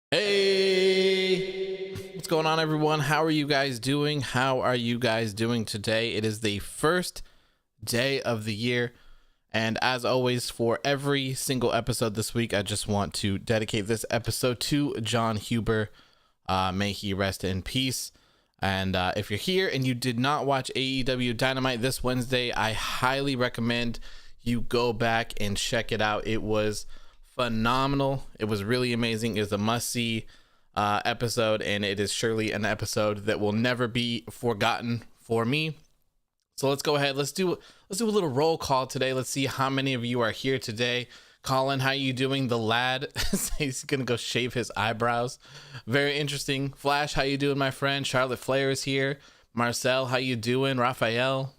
Hey, what's going on, everyone? How are you guys doing? How are you guys doing today? It is the first day of the year, and as always, for every single episode this week, I just want to dedicate this episode to John Huber. May he rest in peace. And if you're here and you did not watch AEW Dynamite this Wednesday, I highly recommend you go back and check it out. It was phenomenal. It was really amazing. It was a must-see episode, and it is surely an episode that will never be forgotten for me. So let's go ahead. Let's do a little roll call today. Let's see how many of you are here today. Colin, how you doing? The lad, he's gonna go shave his eyebrows. Very interesting. Flash, how you doing, my friend? Charlotte Flair is here. Marcel, how you doing? Raphael,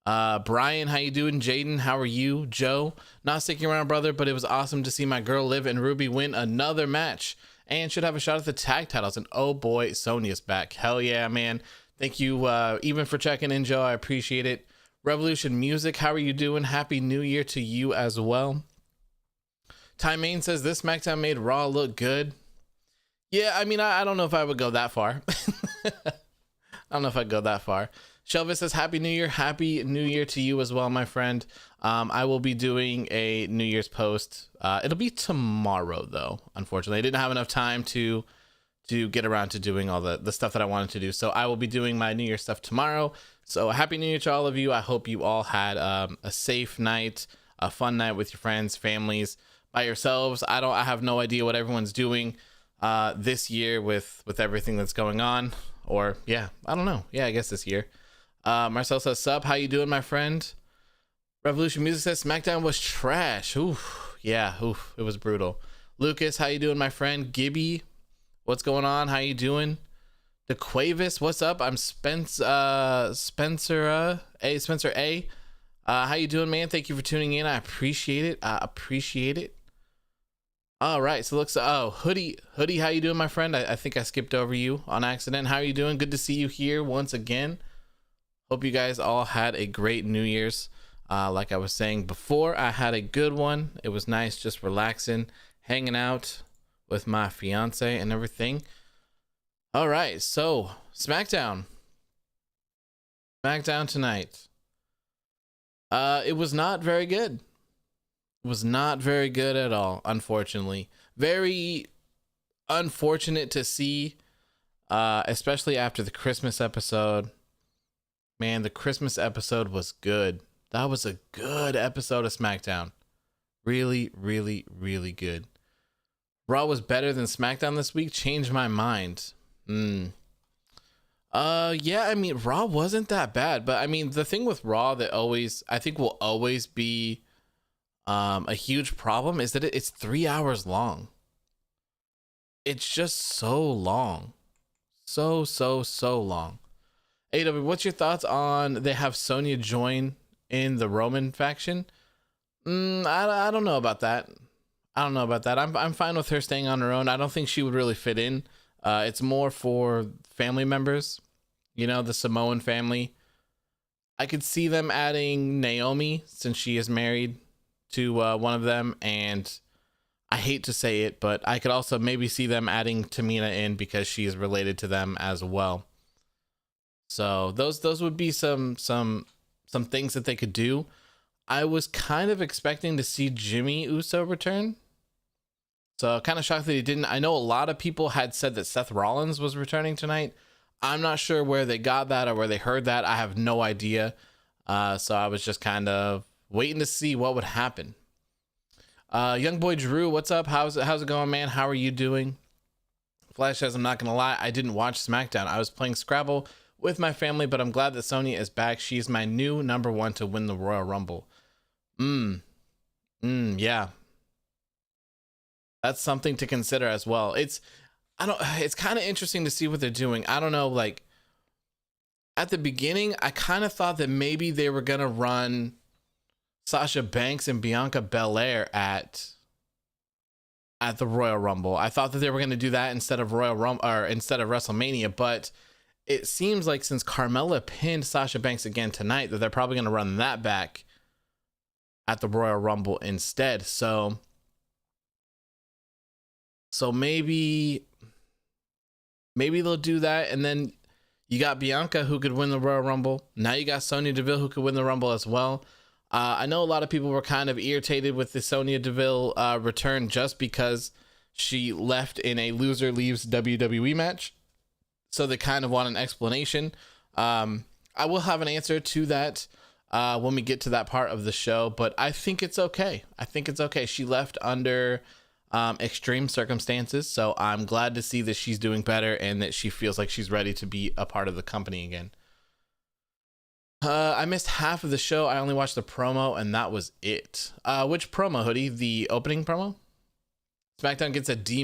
Brian, how you doing? Jaden, how are you? Joe, not sticking around, brother, but it was awesome to see my girl Liv and Ruby win another match and should have a shot at the tag titles. And oh boy, Sonya's back. Hell yeah, man. Thank you even for checking in, Joe. I appreciate it. Revolution Music, how are you doing? Happy New Year to you as well. Ty Main says this SmackDown made Raw look good. Yeah, I mean, I don't know if I would go that far. I don't know if I'd go that far. Shelvis says Happy New Year. Happy New Year to you as well, my friend. I will be doing a New Year's post. It'll be tomorrow, though. Unfortunately, I didn't have enough time to get around to doing all the stuff that I wanted to do. So I will be doing my New Year stuff tomorrow. So Happy New Year to all of you. I hope you all had a safe night, a fun night with your friends, families, by yourselves. I have no idea what everyone's doing this year with everything that's going on. Or yeah, I don't know. Yeah, I guess this year. Marcel says sub, how you doing, my friend? Revolution Music says SmackDown was trash. Oof, yeah, oof, it was brutal. Lucas, how you doing, my friend? Gibby, what's going on? How you doing? DeQuavis, what's up? I'm Spencer A. How you doing, man? Thank you for tuning in. I appreciate it. All right, so looks Hoodie, how you doing, my friend? I think I skipped over you on accident. How are you doing? Good to see you here once again. Hope you guys all had a great New Year's. Like I was saying before, I had a good one. It was nice, just relaxing, hanging out with my fiance and everything. All right, so SmackDown tonight. It was not very good. Was not very good at all, unfortunately. Very unfortunate to see, especially after the Christmas episode. Man, the Christmas episode was good. That was a good episode of SmackDown. Really, really, really good. Raw was better than SmackDown this week. Changed my mind. Yeah, I mean, Raw wasn't that bad, but I mean, the thing with Raw that I think will always be a huge problem is that it's 3 hours long. It's just so long. So long. AW, what's your thoughts on they have Sonya join in the Roman faction? I don't know about that. I'm fine with her staying on her own. I don't think she would really fit in. It's more for family members, the Samoan family. I could see them adding Naomi since she is married to one of them, and I hate to say it, but I could also maybe see them adding Tamina in because she is related to them as well. So those would be some things that they could do. I was kind of expecting to see Jimmy Uso return, so kind of shocked that he didn't. I know a lot of people had said that Seth Rollins was returning tonight. I'm not sure where they got that or where they heard that. I have no idea. So I was just kind of waiting to see what would happen. Young boy Drew, what's up? How's it going, man? How are you doing? Flash says, I'm not gonna lie, I didn't watch SmackDown. I was playing Scrabble with my family, but I'm glad that Sonya is back. She's my new number one to win the Royal Rumble. Yeah. That's something to consider as well. It's kind of interesting to see what they're doing. I don't know, like at the beginning, I kind of thought that maybe they were gonna run Sasha Banks and Bianca Belair at the Royal Rumble. I thought that they were going to do that instead of instead of WrestleMania, but it seems like since Carmella pinned Sasha Banks again tonight, that they're probably going to run that back at the Royal Rumble instead. So maybe they'll do that, and then you got Bianca who could win the Royal Rumble. Now you got Sonya Deville who could win the Rumble as well. I know a lot of people were kind of irritated with the Sonya Deville return just because she left in a loser leaves WWE match. So they kind of want an explanation. I will have an answer to that when we get to that part of the show, but I think it's okay. She left under extreme circumstances, so I'm glad to see that she's doing better and that she feels like she's ready to be a part of the company again. I missed half of the show. I only watched the promo and that was it. Which promo, Hoodie? The opening promo? SmackDown gets a D-.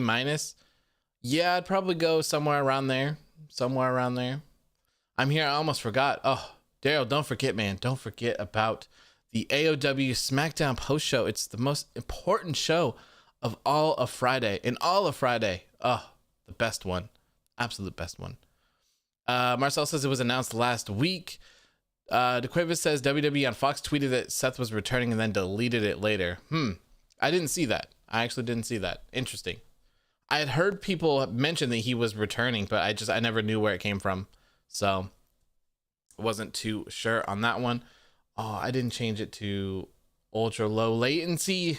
Yeah, I'd probably go somewhere around there. I'm here. I almost forgot. Oh, Daryl, don't forget, man. Don't forget about the AOW SmackDown post show. It's the most important show of all of Friday. Oh, the best one. Absolute best one. Marcel says it was announced last week. DeQuavis says WWE on Fox tweeted that Seth was returning and then deleted it later. I didn't see that. I actually didn't see that. Interesting. I had heard people mention that he was returning, but I never knew where it came from. So wasn't too sure on that one. Oh, I didn't change it to ultra low latency.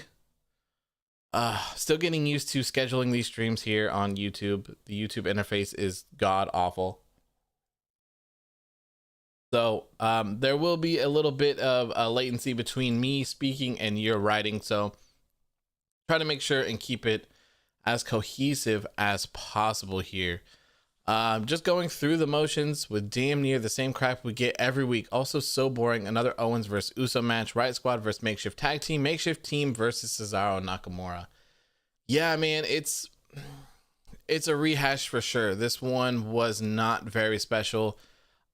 Still getting used to scheduling these streams here on YouTube. The YouTube interface is god awful. So there will be a little bit of a latency between me speaking and your writing. So try to make sure and keep it as cohesive as possible here. Just going through the motions with damn near the same crap we get every week. Also so boring. Another Owens versus Uso match. Riott Squad versus Makeshift Tag Team. Makeshift Team versus Cesaro and Nakamura. Yeah, man, it's a rehash for sure. This one was not very special.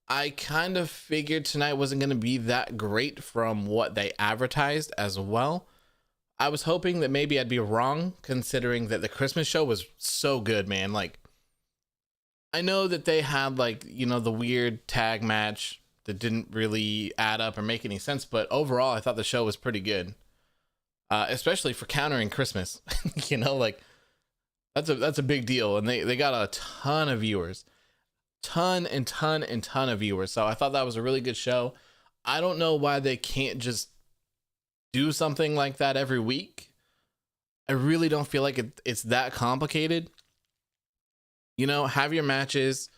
I kind of figured tonight wasn't going to be that great from what they advertised as well. I was hoping that maybe I'd be wrong, considering that the Christmas show was so good, man. Like, I know that they had, like, you know, the weird tag match that didn't really add up or make any sense, but overall, I thought the show was pretty good, especially for countering Christmas. You know, like, that's a big deal, and they got a ton of viewers, ton of viewers. So I thought that was a really good show. I don't know why they can't just do something like that every week. I really don't feel like it's that complicated. You know, have your matches,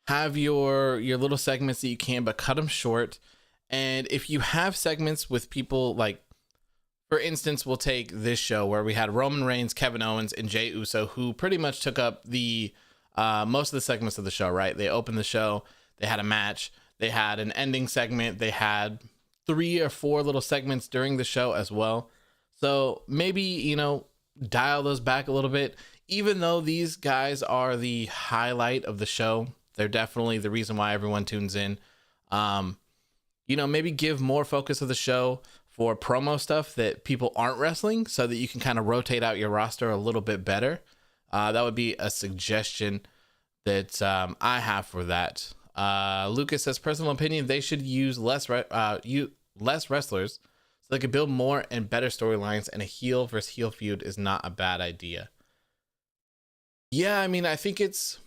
have your little segments that you can, but cut them short. And if you have segments with people, like, for instance, we'll take this show where we had Roman Reigns, Kevin Owens, and Jey Uso, who pretty much took up the most of the segments of the show, right? They opened the show, they had a match, they had an ending segment, they had 3 or 4 little segments during the show as well. So maybe, you know, dial those back a little bit. Even though these guys are the highlight of the show, they're definitely the reason why everyone tunes in. You know, maybe give more focus of the show for promo stuff that people aren't wrestling, so that you can kind of rotate out your roster a little bit better. That would be a suggestion that I have for that. Lucas says, personal opinion, they should use less wrestlers so they could build more and better storylines, and a heel versus heel feud is not a bad idea. Yeah, I mean, I think it's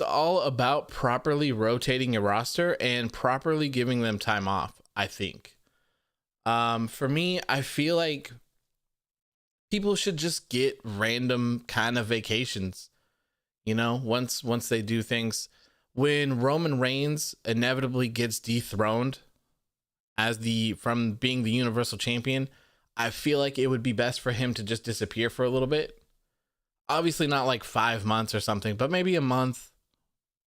all about properly rotating your roster and properly giving them time off, I think. For me, I feel like people should just get random kind of vacations, you know, once they do things. When Roman Reigns inevitably gets dethroned from being the Universal Champion, I feel like it would be best for him to just disappear for a little bit. Obviously not like 5 months or something, but maybe a month,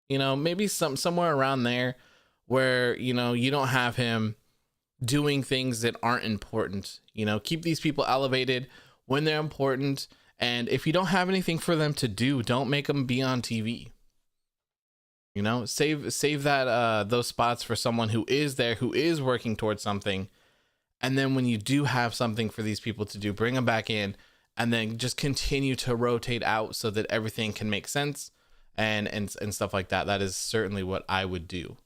you know, maybe somewhere around there where, you know, you don't have him doing things that aren't important. You know, keep these people elevated when they're important. And if you don't have anything for them to do, don't make them be on TV. You know, save that those spots for someone who is there, who is working towards something. And then when you do have something for these people to do, bring them back in, and then just continue to rotate out so that everything can make sense and stuff like that. That is certainly what I would do.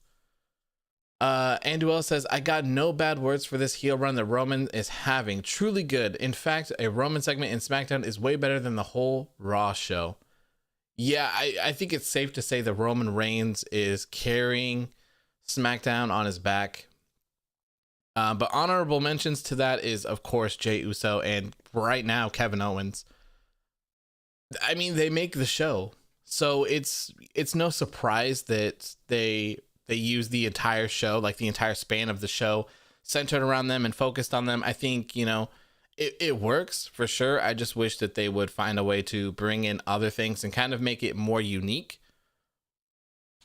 Anduel says, I got no bad words for this heel run that Roman is having. Truly good. In fact, a Roman segment in SmackDown is way better than the whole Raw show. Yeah, I think it's safe to say that Roman Reigns is carrying SmackDown on his back. But honorable mentions to that is, of course, Jey Uso and right now Kevin Owens. I mean, they make the show, so it's no surprise that they use the entire show, like the entire span of the show, centered around them and focused on them. I think, you know, it works for sure. I just wish that they would find a way to bring in other things and kind of make it more unique.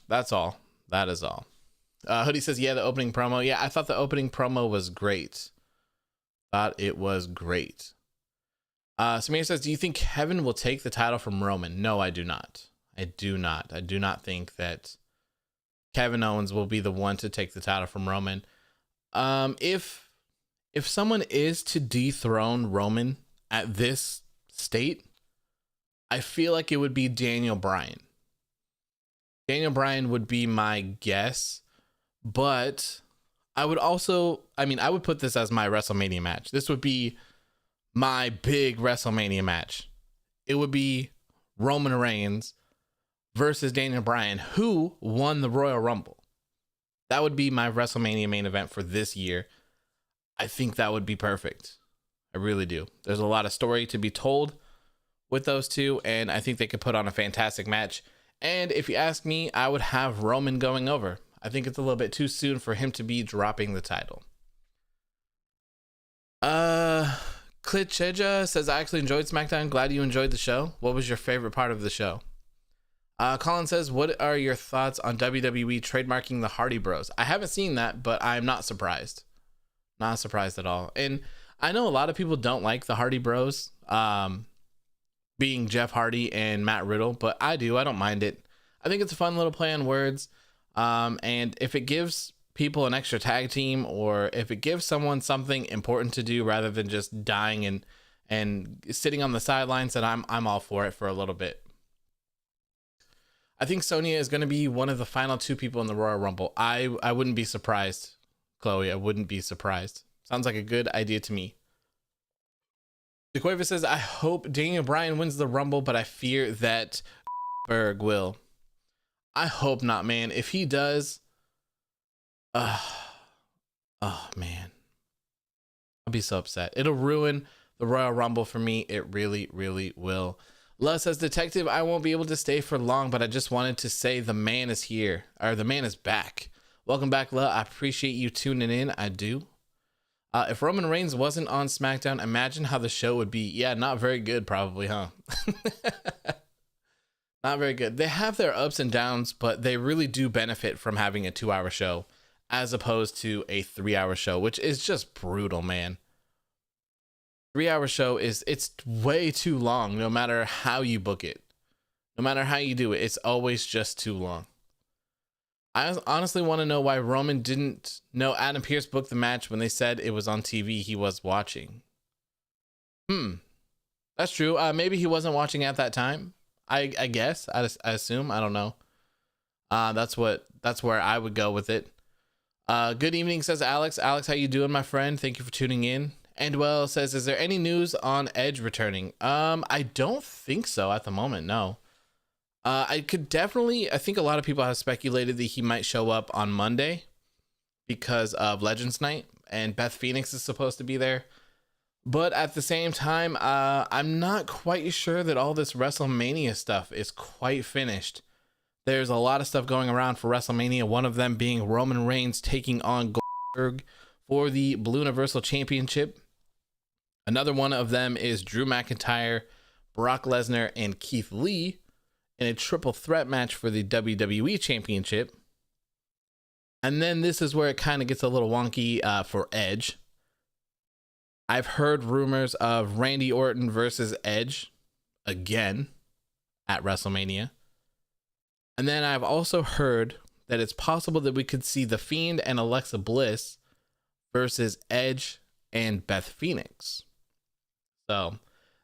That's all. That is all. Hoodie says, yeah, the opening promo. Yeah, I thought the opening promo was great. Thought it was great. Samir says, do you think Kevin will take the title from Roman? No, I do not. I do not think that Kevin Owens will be the one to take the title from Roman. If someone is to dethrone Roman at this state, I feel like it would be Daniel Bryan. Daniel Bryan would be my guess. But I would also, I mean, I would put this as my WrestleMania match. This would be my big WrestleMania match. It would be Roman Reigns versus Daniel Bryan, who won the Royal Rumble. That would be my WrestleMania main event for this year. I think that would be perfect. I really do. There's a lot of story to be told with those two, and I think they could put on a fantastic match. And if you ask me, I would have Roman going over. I think it's a little bit too soon for him to be dropping the title. Klitcheja says, I actually enjoyed SmackDown. Glad you enjoyed the show. What was your favorite part of the show? Colin says, what are your thoughts on WWE trademarking the Hardy Bros? I haven't seen that, but I'm not surprised. Not surprised at all. And I know a lot of people don't like the Hardy Bros. being Jeff Hardy and Matt Riddle, but I don't mind it. I think it's a fun little play on words. And if it gives people an extra tag team, or if it gives someone something important to do rather than just dying and sitting on the sidelines, then I'm all for it for a little bit. I think Sonya is going to be one of the final 2 people in the Royal Rumble. I wouldn't be surprised, Chloe. I wouldn't be surprised. Sounds like a good idea to me. DeQuava says, I hope Daniel Bryan wins the Rumble, but I fear that Berg will. I hope not, man. If he does, oh man, I'll be so upset. It'll ruin the Royal Rumble for me. It really, really will. La says, Detective, I won't be able to stay for long, but I just wanted to say the man is here, or the man is back. Welcome back, La. I appreciate you tuning in. I do. If Roman Reigns wasn't on SmackDown, imagine how the show would be. Yeah, not very good, probably, huh? Not very good. They have their ups and downs, but they really do benefit from having a 2-hour show as opposed to a 3-hour show, which is just brutal, man. 3-hour show it's way too long, no matter how you book it. No matter how you do it, it's always just too long. I honestly want to know why Roman didn't know Adam Pearce booked the match when they said it was on TV he was watching. That's true. Maybe he wasn't watching at that time. I guess. I assume. I don't know. That's where I would go with it. Good evening, says Alex. Alex, how you doing, my friend? Thank you for tuning in. And well says, is there any news on Edge returning? I don't think so at the moment. No. I think a lot of people have speculated that he might show up on Monday because of Legends Night, and Beth Phoenix is supposed to be there. But at the same time, I'm not quite sure that all this WrestleMania stuff is quite finished. There's a lot of stuff going around for WrestleMania, one of them being Roman Reigns taking on Goldberg for the Blue Universal Championship. Another one of them is Drew McIntyre, Brock Lesnar, and Keith Lee in a triple threat match for the WWE Championship. And then this is where it kind of gets a little wonky for Edge. I've heard rumors of Randy Orton versus Edge again at WrestleMania. And then I've also heard that it's possible that we could see The Fiend and Alexa Bliss versus Edge and Beth Phoenix. So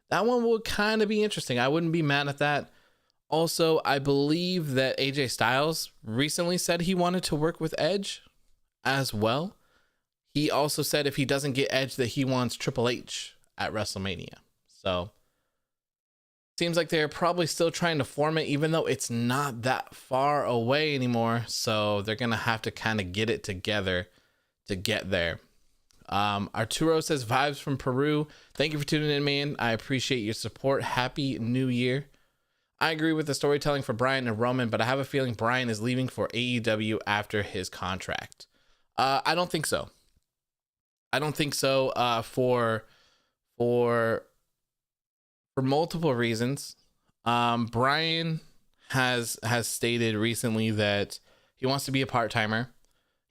that one will kind of be interesting. I wouldn't be mad at that. Also, I believe that AJ Styles recently said he wanted to work with Edge as well. He also said if he doesn't get Edge that he wants Triple H at WrestleMania. So seems like they're probably still trying to form it, even though it's not that far away anymore. So they're going to have to kind of get it together to get there. Arturo says, vibes from Peru. Thank you for tuning in, man. I appreciate your support. Happy New Year. I agree with the storytelling for Bryan and Roman, but I have a feeling Bryan is leaving for AEW after his contract. I don't think so. I don't think so for multiple reasons. Bryan has stated recently that he wants to be a part-timer.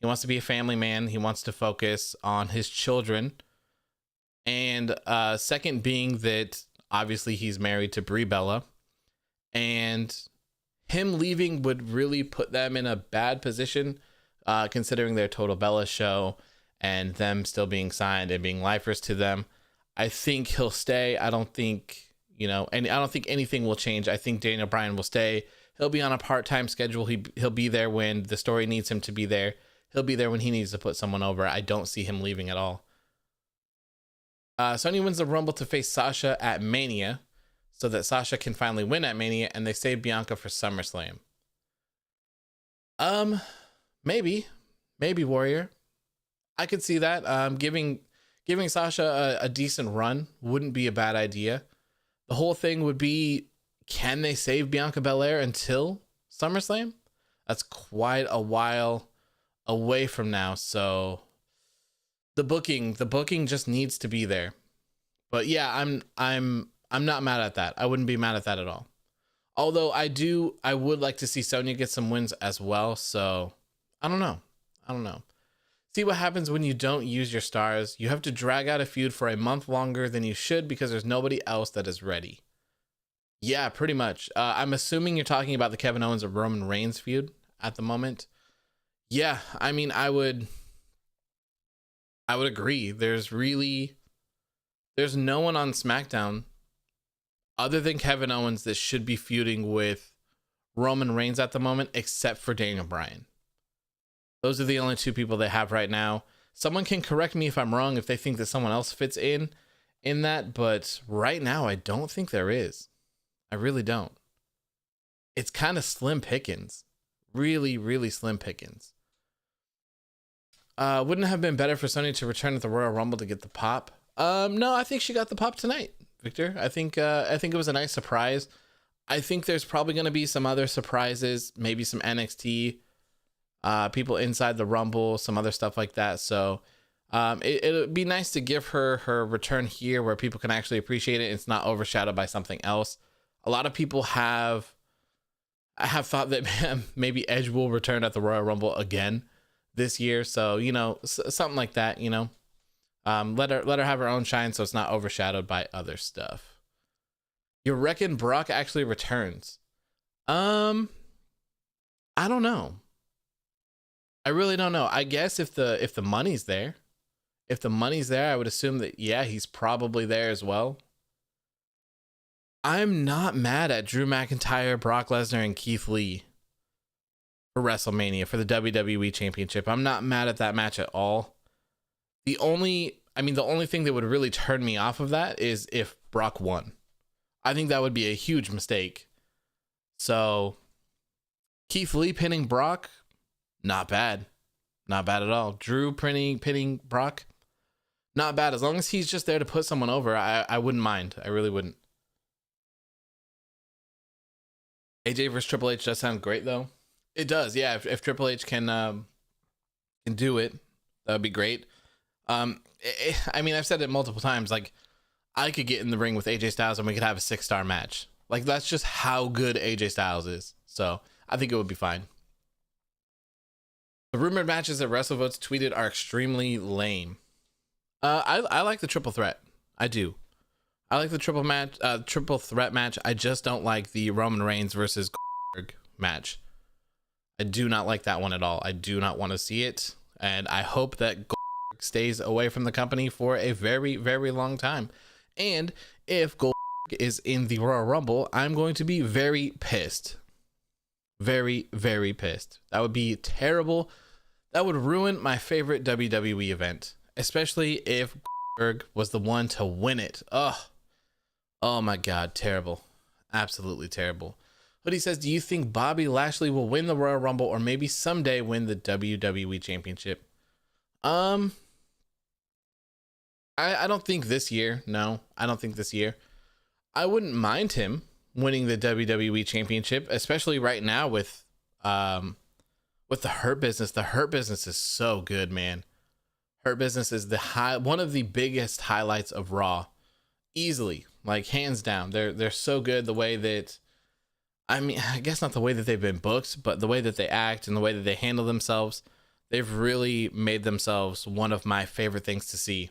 He wants to be a family man. He wants to focus on his children. And second being that obviously he's married to Brie Bella. And him leaving would really put them in a bad position, considering their Total Bella show and them still being signed and being lifers to them. I think he'll stay. I don't think, and I don't think anything will change. I think Daniel Bryan will stay. He'll be on a part-time schedule. He'll be there when the story needs him to be there. He'll be there when he needs to put someone over. I don't see him leaving at all. Sonya wins the Rumble to face Sasha at Mania, so that Sasha can finally win at Mania, and they save Bianca for SummerSlam. Maybe Warrior. I could see that. Giving Sasha a decent run wouldn't be a bad idea. The whole thing would be, can they save Bianca Belair until SummerSlam? That's quite a while away from now, so the booking just needs to be there. But yeah, I'm not mad at that. I wouldn't be mad at that at all. Although I would like to see Sonya get some wins as well. So I don't know. See what happens when you don't use your stars. You have to drag out a feud for a month longer than you should because there's nobody else that is ready. Yeah, pretty much. I'm assuming you're talking about the Kevin Owens and Roman Reigns feud at the moment. Yeah, I mean, I would agree. There's no one on SmackDown other than Kevin Owens that should be feuding with Roman Reigns at the moment, except for Daniel Bryan. Those are the only two people they have right now. Someone can correct me if I'm wrong, if they think that someone else fits in that, but right now I don't think there is. I really don't. It's kind of slim pickings. Really, really slim pickings. Wouldn't it have been better for Sonya to return at the Royal Rumble to get the pop? No, I think she got the pop tonight, Victor. I think it was a nice surprise. I think there's probably going to be some other surprises, maybe some NXT people inside the Rumble, some other stuff like that. So it'd be nice to give her return here where people can actually appreciate it. It's not overshadowed by something else. A lot of people have thought that maybe Edge will return at the Royal Rumble again this year. So, you know, something like that, you know, let her have her own shine so it's not overshadowed by other stuff. You reckon Brock actually returns? I don't know. I really don't know. I guess if the money's there, I would assume that, yeah, he's probably there as well. I'm not mad at Drew McIntyre, Brock Lesnar, and Keith Lee for WrestleMania for the WWE Championship. I'm not mad at that match at all. The only thing that would really turn me off of that is if Brock won. I think that would be a huge mistake. So Keith Lee pinning Brock, not bad. Not bad at all. Drew pinning Brock, not bad. As long as he's just there to put someone over, I wouldn't mind. I really wouldn't. AJ versus Triple H does sound great, though. It does, yeah. If Triple H can do it, that would be great. I mean, I've said it multiple times. Like, I could get in the ring with AJ Styles and we could have a 6-star match. Like, that's just how good AJ Styles is. So I think it would be fine. The rumored matches that WrestleVotes tweeted are extremely lame. I like the triple threat. I do. I like the triple threat match. I just don't like the Roman Reigns versus Goldberg match. I do not like that one at all. I do not want to see it, and I hope that Goldberg stays away from the company for a very, very long time. And if Goldberg is in the Royal Rumble, I'm going to be very pissed. Very, very pissed. That would be terrible. That would ruin my favorite WWE event, especially if Goldberg was the one to win it. Oh my God, terrible. Absolutely terrible. Hoodie says, do you think Bobby Lashley will win the Royal Rumble or maybe someday win the WWE Championship? I don't think this year. No, I don't think this year. I wouldn't mind him winning the WWE Championship, especially right now with the Hurt Business. The Hurt Business is so good, man. Hurt Business is one of the biggest highlights of Raw, easily, like hands down. They're so good. The way that, I mean, I guess not the way that they've been booked, but the way that they act and the way that they handle themselves, they've really made themselves one of my favorite things to see.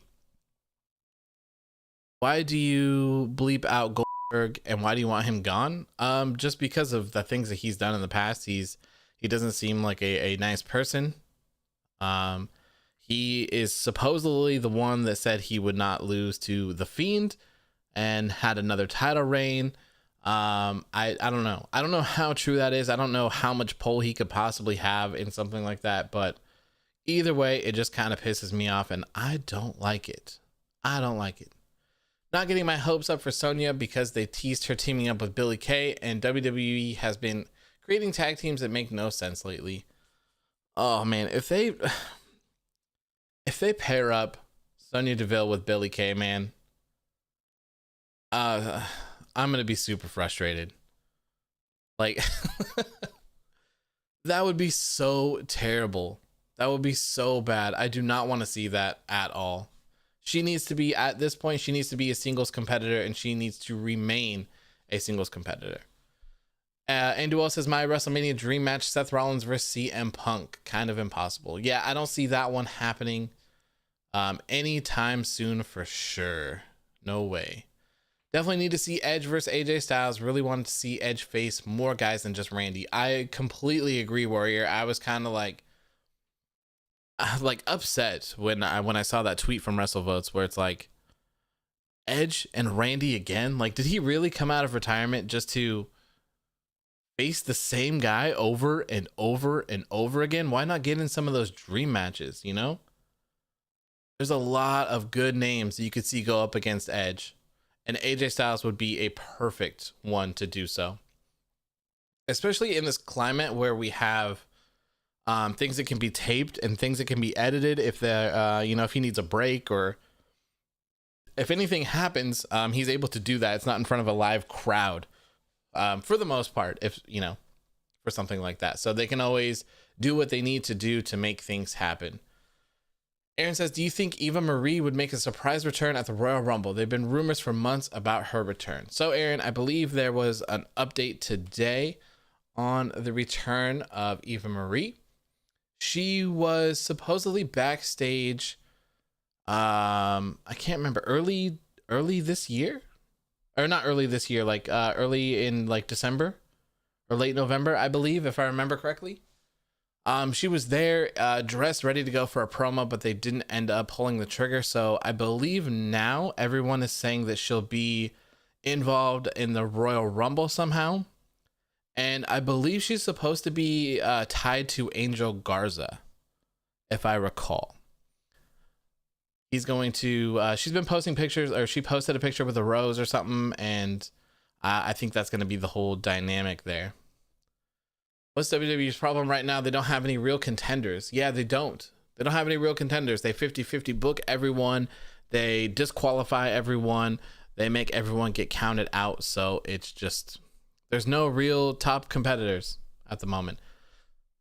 Why do you bleep out Goldberg and why do you want him gone? Just because of the things that he's done in the past. He doesn't seem like a nice person. He is supposedly the one that said he would not lose to The Fiend and had another title reign. I don't know. I don't know how true that is. I don't know how much pull he could possibly have in something like that, but either way, it just kind of pisses me off and I don't like it. I don't like it. Not getting my hopes up for Sonya because they teased her teaming up with Billie Kay, and WWE has been creating tag teams that make no sense lately. Oh man, if they pair up Sonya Deville with Billie Kay, man, I'm gonna be super frustrated. Like, that would be so terrible. That would be so bad. I do not want to see that at all. She needs to be, at this point, she needs to be a singles competitor and she needs to remain a singles competitor. And Duel says, my WrestleMania dream match, Seth Rollins versus CM Punk. Kind of impossible. Yeah, I don't see that one happening anytime soon for sure. No way. Definitely need to see Edge versus AJ Styles. Really wanted to see Edge face more guys than just Randy. I completely agree, Warrior. I was kind of like upset when I saw that tweet from WrestleVotes where it's like Edge and Randy again. Like, did he really come out of retirement just to face the same guy over and over and over again? Why not get in some of those dream matches, you know? There's a lot of good names that you could see go up against Edge, and AJ Styles would be a perfect one to do so. Especially in this climate where we have things that can be taped and things that can be edited if if he needs a break or if anything happens, he's able to do that. It's not in front of a live crowd for the most part, for something like that. So they can always do what they need to do to make things happen. Aaron says, do you think Eva Marie would make a surprise return at the Royal Rumble? There've been rumors for months about her return. So Aaron, I believe there was an update today on the return of Eva Marie. She was supposedly backstage. I can't remember, early this year, or not early this year, like early in like December or late November, I believe, if I remember correctly. She was there, dressed, ready to go for a promo, but they didn't end up pulling the trigger. So I believe now everyone is saying that she'll be involved in the Royal Rumble somehow. And I believe she's supposed to be tied to Angel Garza, if I recall. He's going to, she's been posting pictures, or she posted a picture with a rose or something. And I think that's going to be the whole dynamic there. What's WWE's problem right now? They don't have any real contenders. Yeah, they don't. They don't have any real contenders. They 50-50 book everyone. They disqualify everyone. They make everyone get counted out. So it's just, there's no real top competitors at the moment.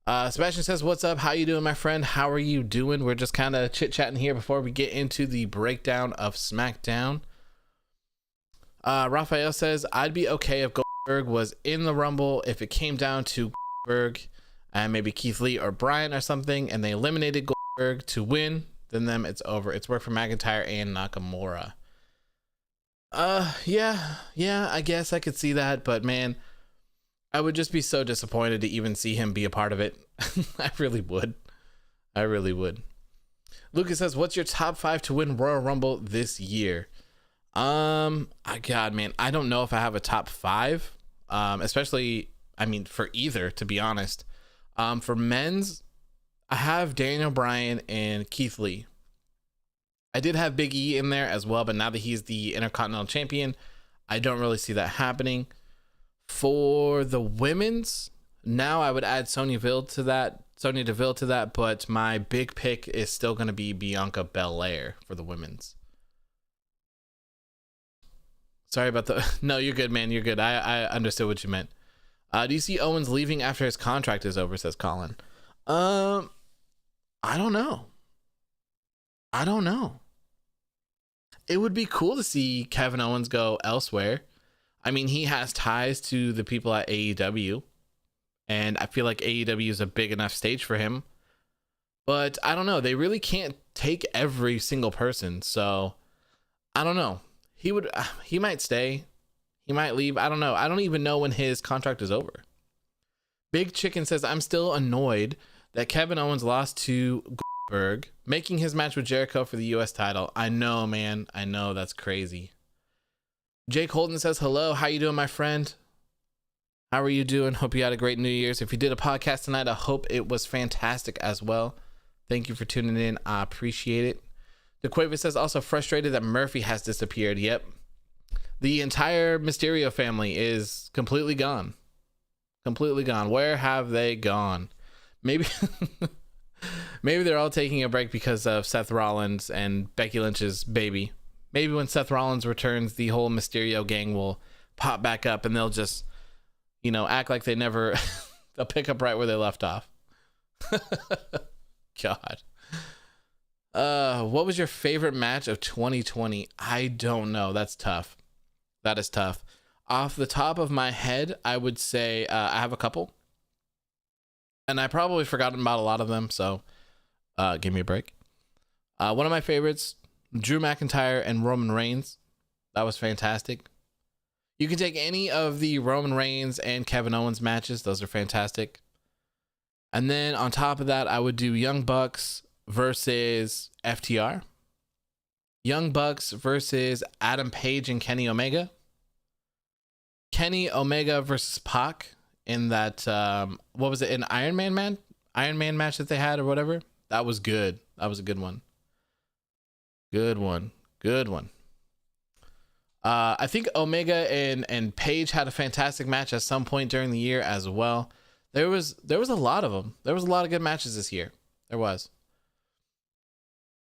Sebastian says, what's up? How you doing, my friend? How are you doing? We're just kind of chit-chatting here before we get into the breakdown of SmackDown. Raphael says, I'd be okay if Goldberg was in the Rumble if it came down to Goldberg and maybe Keith Lee or Bryan or something, and they eliminated Goldberg to win, then it's over. It's worked for McIntyre and Nakamura. Yeah, I guess I could see that, but man, I would just be so disappointed to even see him be a part of it. I really would. Lucas says, what's your top 5 to win Royal Rumble this year? God, man, I don't know if I have a top 5, especially, for either, to be honest. For men's, I have Daniel Bryan and Keith Lee. I did have Big E in there as well, but now that he's the Intercontinental Champion, I don't really see that happening. For the women's, now I would add Sonya Deville to that, but my big pick is still going to be Bianca Belair for the women's. Sorry about no, you're good, man. You're good. I understood what you meant. Do you see Owens leaving after his contract is over, says Colin? I don't know. It would be cool to see Kevin Owens go elsewhere. He has ties to the people at AEW, and I feel like AEW is a big enough stage for him. But I don't know. They really can't take every single person, so I don't know. He might stay. He might leave. I don't know. I don't even know when his contract is over. Big Chicken says, I'm still annoyed that Kevin Owens lost to Goldberg, making his match with Jericho for the US title. I know, man. I know, that's crazy. Jake Holden says, hello. How you doing, my friend? How are you doing? Hope you had a great New Year's. If you did a podcast tonight, I hope it was fantastic as well. Thank you for tuning in. I appreciate it. DeQuaver says, also frustrated that Murphy has disappeared. Yep. The entire Mysterio family is completely gone. Where have they gone? Maybe they're all taking a break because of Seth Rollins and Becky Lynch's baby. Maybe when Seth Rollins returns, the whole Mysterio gang will pop back up and they'll just, act like they never, they'll pick up right where they left off. God. What was your favorite match of 2020? I don't know. That's tough. That is tough. Off the top of my head, I would say I have a couple. And I probably forgotten about a lot of them, so give me a break. One of my favorites, Drew McIntyre and Roman Reigns. That was fantastic. You can take any of the Roman Reigns and Kevin Owens matches. Those are fantastic. And then on top of that, I would do Young Bucks versus FTR. Young Bucks versus Adam Page and Kenny Omega. Kenny Omega versus Pac in that, what was it, an Iron Man match that they had or whatever. That was good. That was a good one. Good one. I think Omega and Page had a fantastic match at some point during the year as well. There was a lot of them. There was a lot of good matches this year. There was.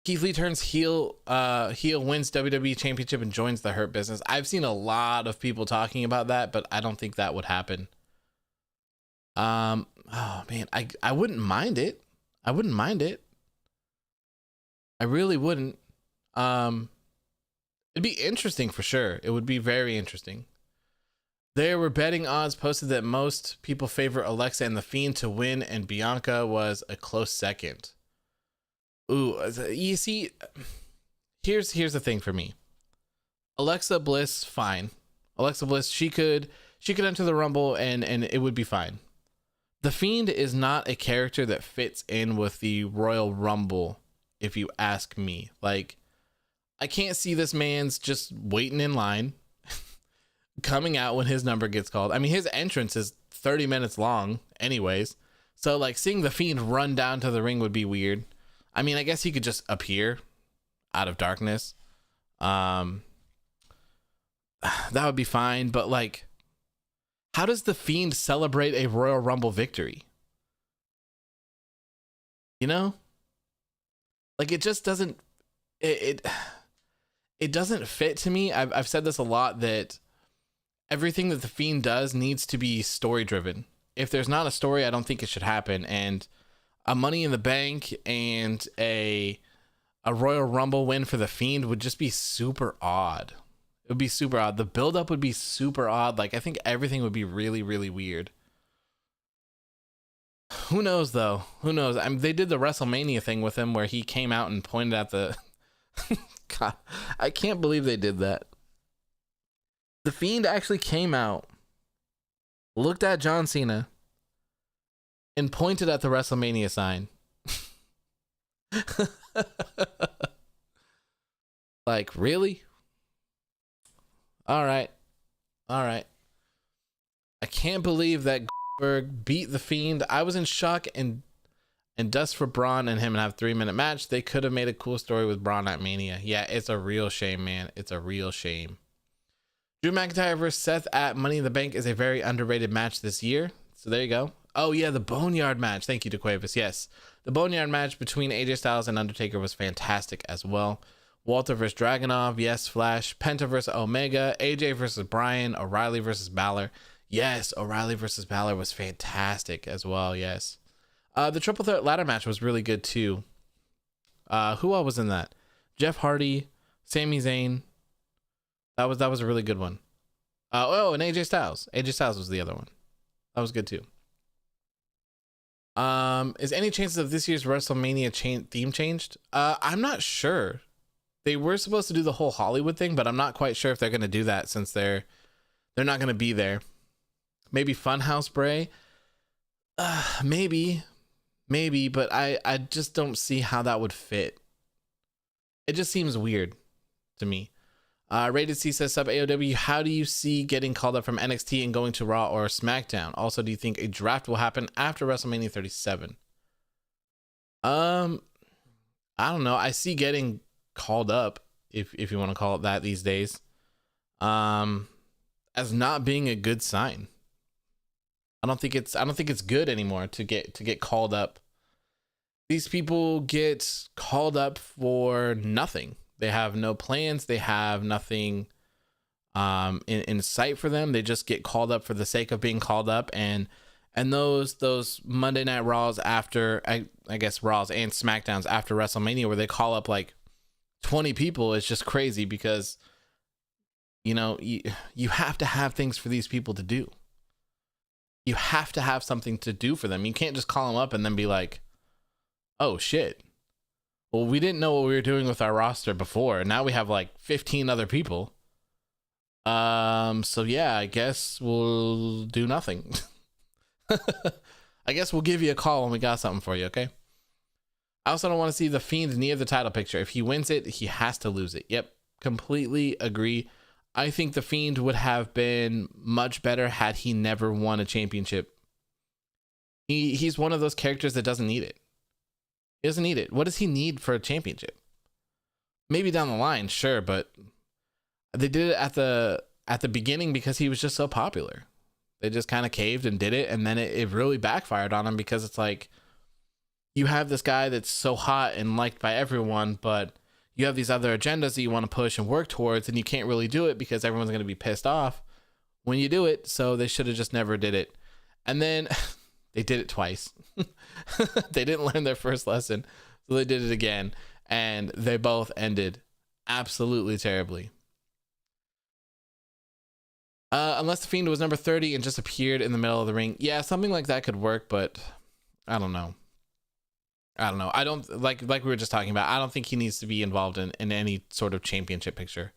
Keith Lee turns heel, wins WWE Championship and joins the Hurt Business. I've seen a lot of people talking about that, but I don't think that would happen. Oh man, I wouldn't mind it. I really wouldn't. It'd be interesting for sure. It would be very interesting. There were betting odds posted that most people favor Alexa and The Fiend to win, and Bianca was a close second. Ooh, you see, here's the thing for me. Alexa Bliss, fine. Alexa Bliss, she could enter the Rumble and it would be fine. The Fiend is not a character that fits in with the Royal Rumble, if you ask me. Like, I can't see this man's just waiting in line, coming out when his number gets called. I mean, his entrance is 30 minutes long anyways. So like seeing The Fiend run down to the ring would be weird. I mean, I guess he could just appear out of darkness. That would be fine. But like, how does The Fiend celebrate a Royal Rumble victory? You know? Like, it just doesn't, it doesn't fit to me. I've said this a lot, that everything that The Fiend does needs to be story driven. If there's not a story, I don't think it should happen. And a Money in the Bank and a Royal Rumble win for The Fiend would just be super odd. It would be super odd. The buildup would be super odd. Like, I think everything would be really, really weird. Who knows, though? Who knows? I mean, they did the WrestleMania thing with him where he came out and pointed at the... God, I can't believe they did that. The Fiend actually came out, looked at John Cena, and pointed at the WrestleMania sign. Like, really? All right. I can't believe that Goldberg beat The Fiend. I was in shock and dust for Braun and him and have a 3-minute match. They could have made a cool story with Braun at Mania. Yeah, it's a real shame, man. It's a real shame. Drew McIntyre versus Seth at Money in the Bank is a very underrated match this year. So there you go. Oh yeah, the Boneyard match. Thank you to Cuevas. Yes, the Boneyard match between AJ Styles and Undertaker was fantastic as well. Walter versus Dragunov. Yes, Flash. Penta versus Omega. AJ versus Bryan. O'Reilly versus Balor. Yes, O'Reilly versus Balor was fantastic as well. Yes. The triple threat ladder match was really good too. Who all was in that? Jeff Hardy, Sami Zayn. That was a really good one. And AJ Styles. AJ Styles was the other one. That was good too. Is any chances of this year's WrestleMania theme changed? I'm not sure. They were supposed to do the whole Hollywood thing, but I'm not quite sure if they're going to do that since they're not going to be there. Maybe Funhouse Bray. Maybe, but I just don't see how that would fit. It just seems weird to me. Rated C says, sub AOW, how do you see getting called up from NXT and going to Raw or SmackDown? Also, do you think a draft will happen after WrestleMania 37? I don't know. I see getting called up, if you want to call it that these days, as not being a good sign. I don't think it's good anymore to get called up. These people get called up for nothing. They have no plans. They have nothing in sight for them. They just get called up for the sake of being called up. And those Monday Night Raws after, I guess Raws and SmackDowns after WrestleMania, where they call up like 20 people, it's just crazy because, you know, you have to have things for these people to do. You have to have something to do for them. You can't just call them up and then be like, oh shit, well, we didn't know what we were doing with our roster before. Now we have like 15 other people. So yeah, I guess we'll do nothing. I guess we'll give you a call when we got something for you, okay? I also don't want to see the Fiend near the title picture. If he wins it, he has to lose it. Yep, completely agree. I think the Fiend would have been much better had he never won a championship. He's one of those characters that doesn't need it. He doesn't need it. What does he need for a championship? Maybe down the line, sure, but they did it at the beginning because he was just so popular. They just kind of caved and did it, and then it really backfired on him because it's like, you have this guy that's so hot and liked by everyone, but you have these other agendas that you want to push and work towards, and you can't really do it because everyone's going to be pissed off when you do it. So they should have just never did it. And then they did it twice. They didn't learn their first lesson, so they did it again, and they both ended absolutely terribly. Unless the Fiend was number 30 and just appeared in the middle of the ring. Yeah, something like that could work, but I don't know. I don't like we were just talking about. I don't think he needs to be involved in any sort of championship picture.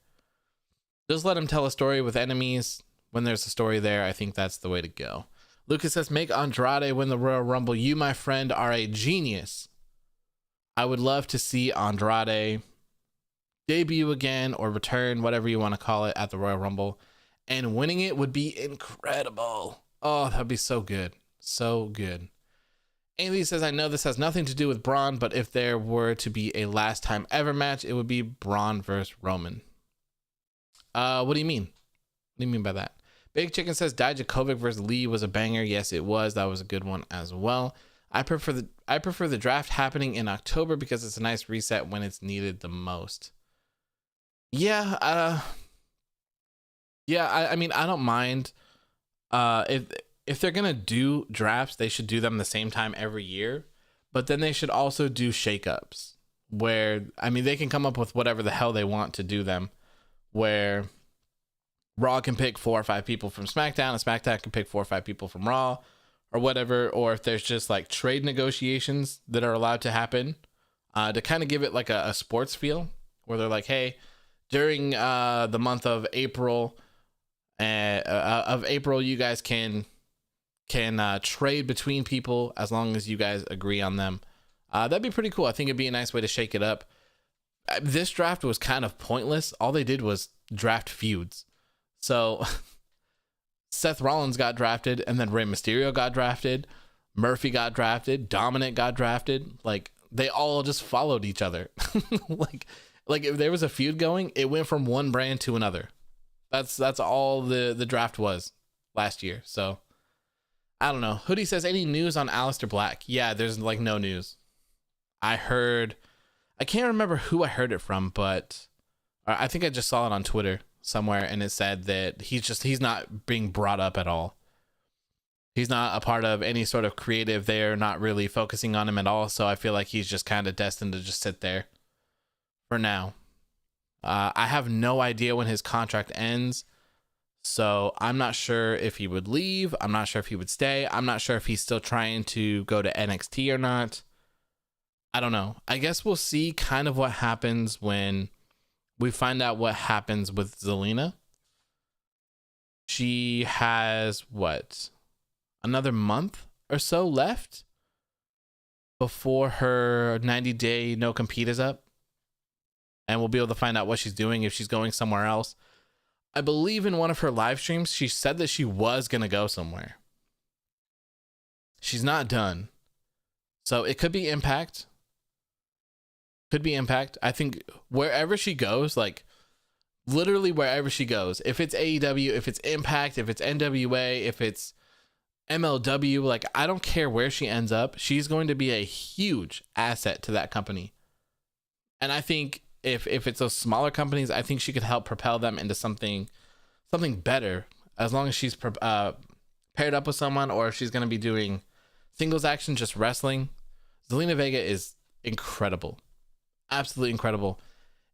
Just let him tell a story with enemies. When there's a story there, I think that's the way to go. Lucas says, make Andrade win the Royal Rumble. You, my friend, are a genius. I would love to see Andrade debut again or return, whatever you want to call it, at the Royal Rumble. And winning it would be incredible. Oh, that'd be so good. So good. Ailey says, I know this has nothing to do with Braun, but if there were to be a last time ever match, it would be Braun versus Roman. What do you mean? What do you mean by that? Big Chicken says, Dijakovic versus Lee was a banger. Yes, it was. That was a good one as well. I prefer the draft happening in October because it's a nice reset when it's needed the most. Yeah, I mean, I don't mind. If they're gonna do drafts, they should do them the same time every year. But then they should also do shakeups where, I mean, they can come up with whatever the hell they want to do them. Where Raw can pick 4 or 5 people from SmackDown, and SmackDown can pick 4 or 5 people from Raw, or whatever. Or if there's just like trade negotiations that are allowed to happen, to kind of give it like a sports feel, where they're like, hey, during the month of April, you guys can trade between people as long as you guys agree on them. That'd be pretty cool. I think it'd be a nice way to shake it up. This draft was kind of pointless. All they did was draft feuds. So Seth Rollins got drafted, and then Rey Mysterio got drafted, Murphy got drafted, Dominic got drafted. Like, they all just followed each other. like if there was a feud going, it went from one brand to another. That's all the draft was last year. So I don't know. Hoodie says, any news on Aleister Black? Yeah, there's like no news. I can't remember who I heard it from, but I think I just saw it on Twitter somewhere, and it said that he's not being brought up at all. He's not a part of any sort of creative. They're not really focusing on him at all. So I feel like he's just kind of destined to just sit there for now. I have no idea when his contract ends. So I'm not sure if he would leave. I'm not sure if he would stay. I'm not sure if he's still trying to go to NXT or not. I don't know. I guess we'll see kind of what happens when we find out what happens with Zelina. She has another month or so left before her 90-day no compete is up. And we'll be able to find out what she's doing, if she's going somewhere else. I believe in one of her live streams, she said that she was going to go somewhere. She's not done. So it could be Impact. I think wherever she goes, like literally wherever she goes, if it's AEW, if it's Impact, if it's NWA, if it's MLW, like I don't care where she ends up, she's going to be a huge asset to that company. And I think if it's those smaller companies, I think she could help propel them into something better, as long as she's paired up with someone, or if she's going to be doing singles action, just wrestling. Zelina Vega is incredible. Absolutely incredible.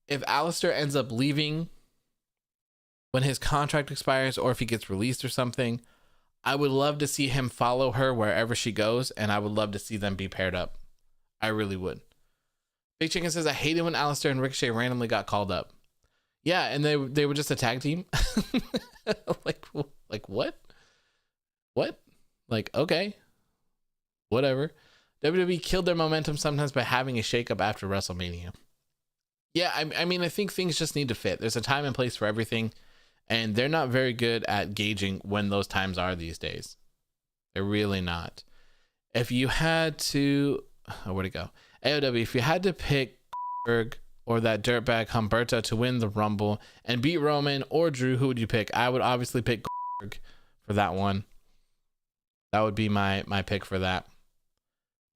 If Aleister ends up leaving when his contract expires, or if he gets released or something, I would love to see him follow her wherever she goes, and I would love to see them be paired up. I really would. Big Chicken says, I hated when Aleister and Ricochet randomly got called up. Yeah, and they were just a tag team. like what? What? Like, okay, whatever. WWE killed their momentum sometimes by having a shakeup after WrestleMania. Yeah, I mean, I think things just need to fit. There's a time and place for everything, and they're not very good at gauging when those times are these days. They're really not. If you had to, where'd it go? AOW, if you had to pick Berg or that dirtbag Humberto to win the Rumble and beat Roman or Drew, who would you pick? I would obviously pick Berg for that one. That would be my pick for that.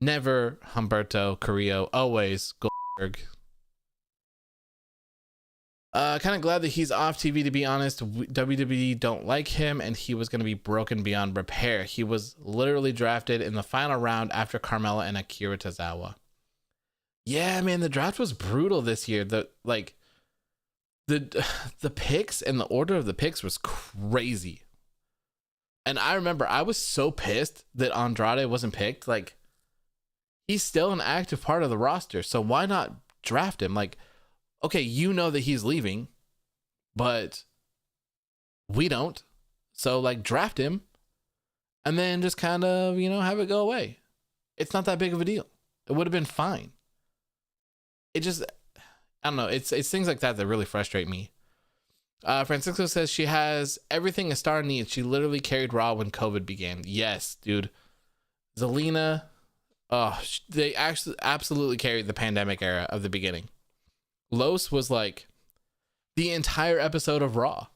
Never Humberto Carrillo, always Goldberg. Kind of glad that he's off TV, to be honest. WWE don't like him, and he was going to be broken beyond repair. He was literally drafted in the final round after Carmella and Akira Tozawa. Yeah, man, the draft was brutal this year. The picks and the order of the picks was crazy. And I remember I was so pissed that Andrade wasn't picked. Like, he's still an active part of the roster, so why not draft him? Like, okay, you know that he's leaving, but we don't. So, like, draft him and then just kind of, have it go away. It's not that big of a deal. It would have been fine. It just, I don't know. It's things like that that really frustrate me. Francisco says she has everything a star needs. She literally carried Raw when COVID began. Yes, dude. Zelina, they actually absolutely carried the pandemic era of the beginning. Los was like the entire episode of Raw.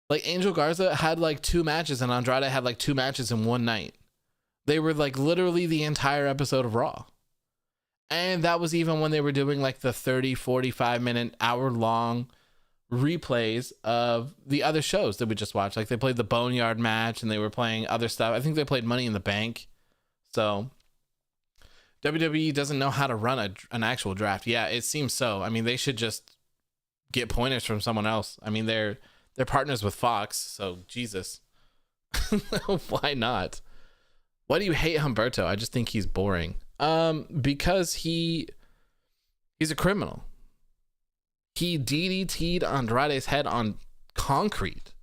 Like, Angel Garza had like 2 matches and Andrade had like 2 matches in one night. They were like literally the entire episode of Raw. And that was even when they were doing like the 30, 45 minute, hour long replays of the other shows that we just watched. Like, they played the Boneyard match and they were playing other stuff. I think they played Money in the Bank. So WWE doesn't know how to run an actual draft. Yeah, it seems so. I mean, they should just get pointers from someone else. I mean, they're partners with Fox, so Jesus. Why not? Why do you hate Humberto? I just think he's boring. Because he's a criminal. He DDT'd Andrade's head on concrete.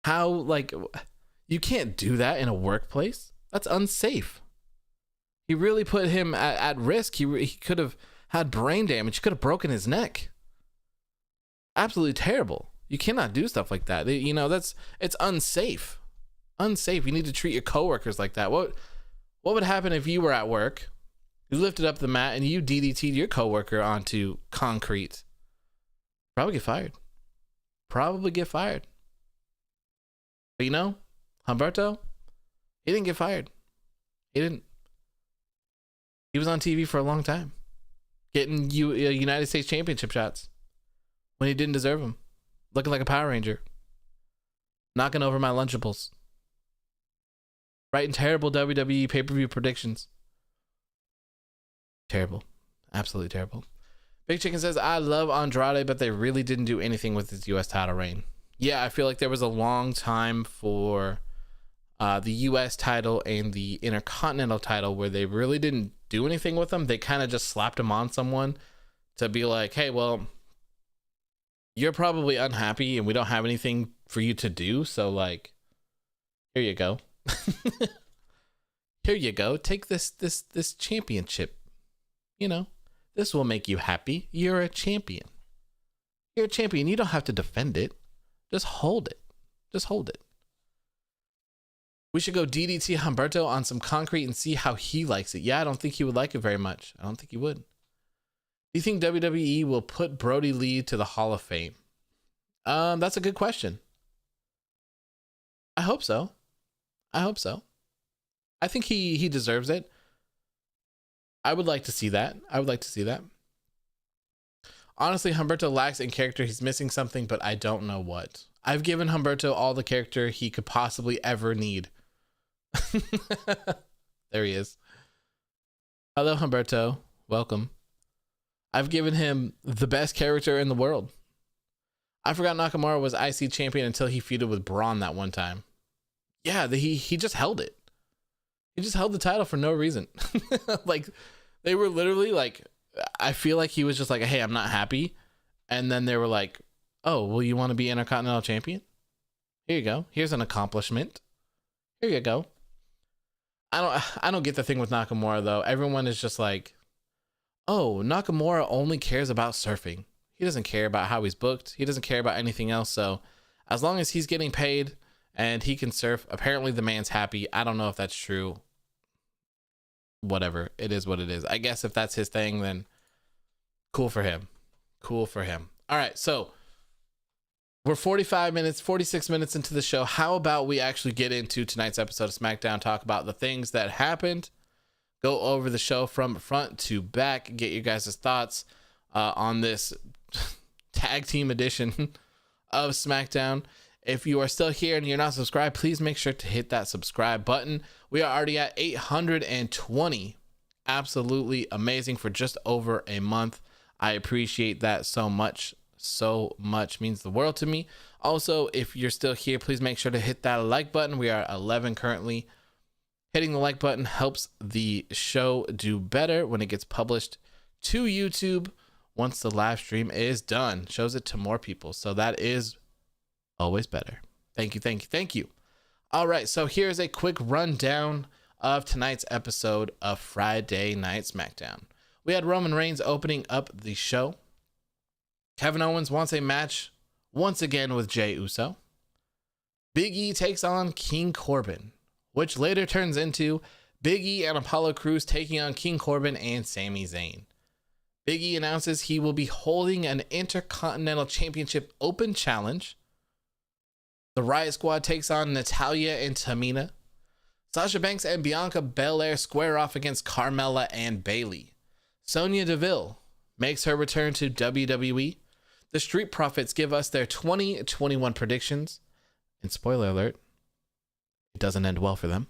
How, like, you can't do that in a workplace. That's unsafe. He really put him at risk. He could have had brain damage. He could have broken his neck. Absolutely terrible. You cannot do stuff like that. It's unsafe. Unsafe. You need to treat your coworkers like that. What would happen if you were at work, you lifted up the mat and you DDT'd your coworker onto concrete? Probably get fired. But Humberto, he didn't get fired. He didn't. He was on TV for a long time, getting United States Championship shots when he didn't deserve them, looking like a Power Ranger, knocking over my Lunchables, writing terrible WWE pay-per-view predictions. Terrible. Absolutely terrible. Big Chicken says, I love Andrade, but they really didn't do anything with his U.S. title reign. Yeah, I feel like there was a long time for the U.S. title and the Intercontinental title where they really didn't do anything with them. They kind of just slapped them on someone to be like, hey, well, you're probably unhappy and we don't have anything for you to do. So, like, here you go. Here you go. Take this championship. This will make you happy. You're a champion. You're a champion. You don't have to defend it. Just hold it. We should go DDT Humberto on some concrete and see how he likes it. Yeah, I don't think he would like it very much. I don't think he would. Do you think WWE will put Brody Lee to the Hall of Fame? That's a good question. I hope so. I think he deserves it. I would like to see that. Honestly, Humberto lacks in character. He's missing something, but I don't know what. I've given Humberto all the character he could possibly ever need. There he is. Hello, Humberto. Welcome. I've given him the best character in the world. I forgot Nakamura was IC champion until he feuded with Braun that one time. Yeah, he just held it. He just held the title for no reason. Like, they were literally like I feel like he was just like, hey, I'm not happy. And then they were like, oh, well, you want to be Intercontinental Champion? Here you go. Here's an accomplishment. Here you go. I don't get the thing with Nakamura though. Everyone is just like, oh, Nakamura only cares about surfing. He doesn't care about how he's booked. He doesn't care about anything else. So as long as he's getting paid and he can surf, apparently the man's happy. I don't know if that's true. Whatever. It is what it is. I guess if that's his thing, then cool for him. Cool for him. All right. So we're 46 minutes into the show. How about we actually get into tonight's episode of SmackDown, talk about the things that happened, go over the show from front to back, get you guys' thoughts on this tag team edition of SmackDown. If you are still here and you're not subscribed, please make sure to hit that subscribe button. We are already at 820. Absolutely amazing for just over a month. I appreciate that so much. So much means the world to me. Also, if you're still here, please make sure to hit that like button. We are 11 currently. Hitting the like button helps the show do better when it gets published to YouTube once the live stream is done. Shows it to more people. So that is always better. Thank you, thank you, thank you. All right, so here's a quick rundown of tonight's episode of Friday Night SmackDown. We had Roman Reigns opening up the show. Kevin Owens wants a match once again with Jey Uso. Big E takes on King Corbin, which later turns into Big E and Apollo Crews taking on King Corbin and Sami Zayn. Big E announces he will be holding an Intercontinental Championship Open challenge. The Riott Squad takes on Natalya and Tamina. Sasha Banks and Bianca Belair square off against Carmella and Bayley. Sonya Deville makes her return to WWE. The Street Profits give us their 2021 predictions. And spoiler alert, it doesn't end well for them.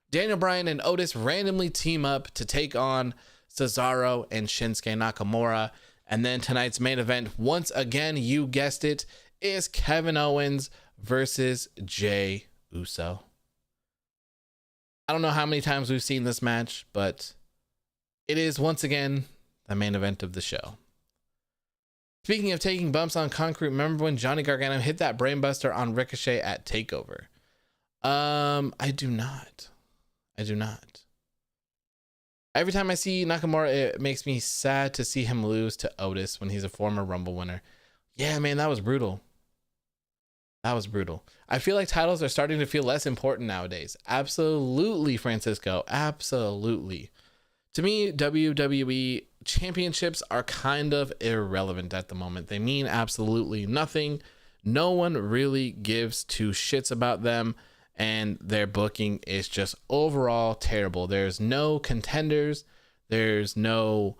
Daniel Bryan and Otis randomly team up to take on Cesaro and Shinsuke Nakamura. And then tonight's main event, once again, you guessed it, is Kevin Owens versus Jey Uso. I don't know how many times we've seen this match, but it is once again the main event of the show. Speaking of taking bumps on concrete, remember when Johnny Gargano hit that brainbuster on Ricochet at TakeOver? I do not. Every time I see Nakamura, it makes me sad to see him lose to Otis when he's a former Rumble winner. Yeah, man, that was brutal. I feel like titles are starting to feel less important nowadays. Absolutely, Francisco. Absolutely. To me, WWE championships are kind of irrelevant at the moment. They mean absolutely nothing. No one really gives two shits about them, and their booking is just overall terrible. There's no contenders. There's no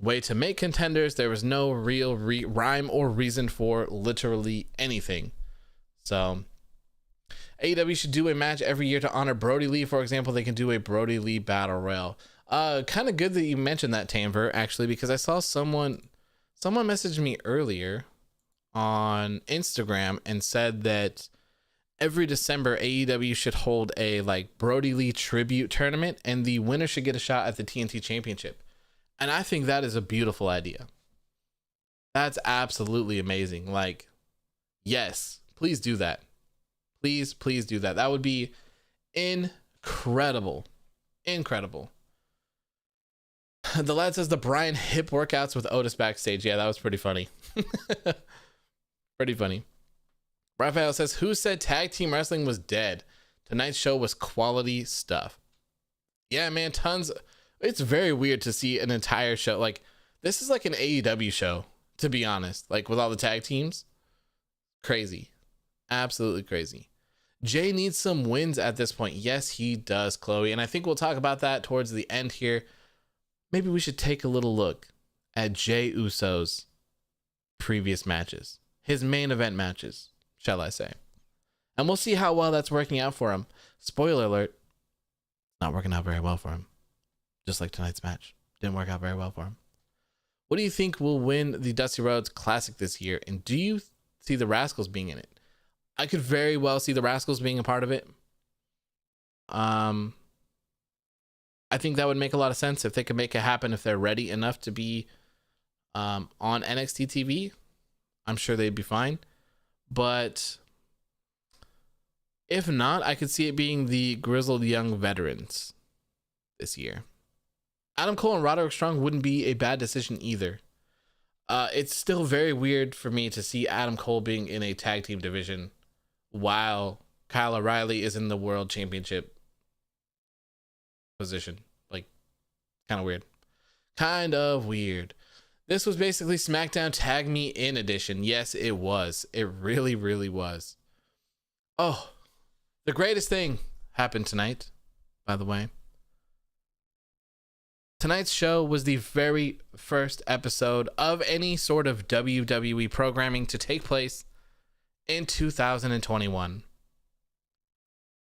way to make contenders. There was no real rhyme or reason for literally anything. So AEW should do a match every year to honor Brody Lee. For example, they can do a Brody Lee Battle Royal. Kind of good that you mentioned that, Tamver, actually, because I saw someone messaged me earlier on Instagram and said that every December AEW should hold a like Brody Lee tribute tournament and the winner should get a shot at the TNT Championship. And I think that is a beautiful idea. That's absolutely amazing. Like, yes, please do that. Please do that. That would be incredible. The lad says the Bryan hip workouts with Otis backstage. Yeah, that was pretty funny. Pretty funny. Raphael says, who said tag team wrestling was dead? Tonight's show was quality stuff. Yeah, man, tons. It's very weird to see an entire show. Like, this is like an AEW show, to be honest. Like, with all the tag teams. Crazy. Absolutely crazy. Jey needs some wins at this point. Yes, he does, Chloe. And I think we'll talk about that towards the end here. Maybe we should take a little look at Jey Uso's previous matches. His main event matches, shall I say. And we'll see how well that's working out for him. Spoiler alert, not working out very well for him. Just like tonight's match. Didn't work out very well for him. What do you think will win the Dusty Rhodes Classic this year? And do you see the Rascals being in it? I could very well see the Rascals being a part of it. I I think that would make a lot of sense if they could make it happen. If they're ready enough to be on NXT TV, I'm sure they'd be fine. But if not, I could see it being the grizzled young veterans this year. Adam Cole and Roderick Strong wouldn't be a bad decision either. It's still very weird for me to see Adam Cole being in a tag team division while Kyle O'Reilly is in the world championship position. Like, kind of weird. Kind of weird. This was basically SmackDown Tag Me In edition. Yes, it was. It really, really was. Oh, the greatest thing happened tonight, by the way. Tonight's show was the very first episode of any sort of WWE programming to take place in 2021.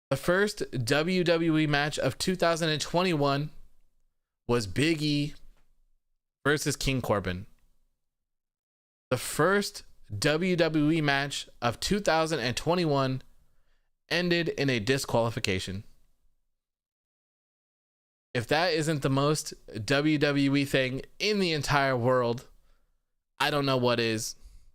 The first WWE match of 2021 was Big E versus King Corbin. The first WWE match of 2021 ended in a disqualification. If that isn't the most WWE thing in the entire world, I don't know what is.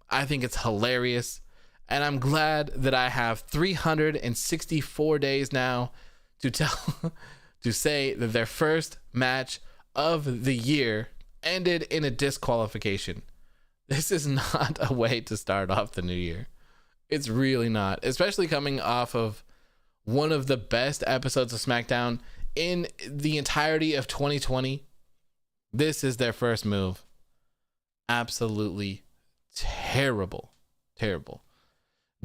I think it's hilarious. And I'm glad that I have 364 days now to say that their first match of the year ended in a disqualification. This is not a way to start off the new year. It's really not, especially coming off of one of the best episodes of SmackDown in the entirety of 2020. This is their first move. Absolutely terrible. Terrible.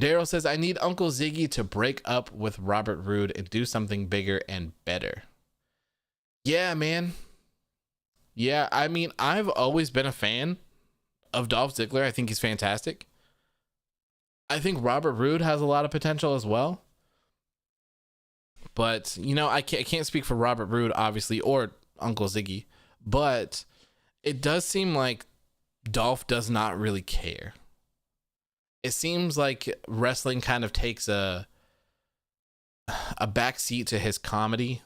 Daryl says, I need Uncle Ziggy to break up with Robert Roode and do something bigger and better. Yeah, man. Yeah, I mean, I've always been a fan of Dolph Ziggler. I think he's fantastic. I think Robert Roode has a lot of potential as well. But, you know, I can't speak for Robert Roode, obviously, or Uncle Ziggy. But it does seem like Dolph does not really care. It seems like wrestling kind of takes a backseat to his comedy,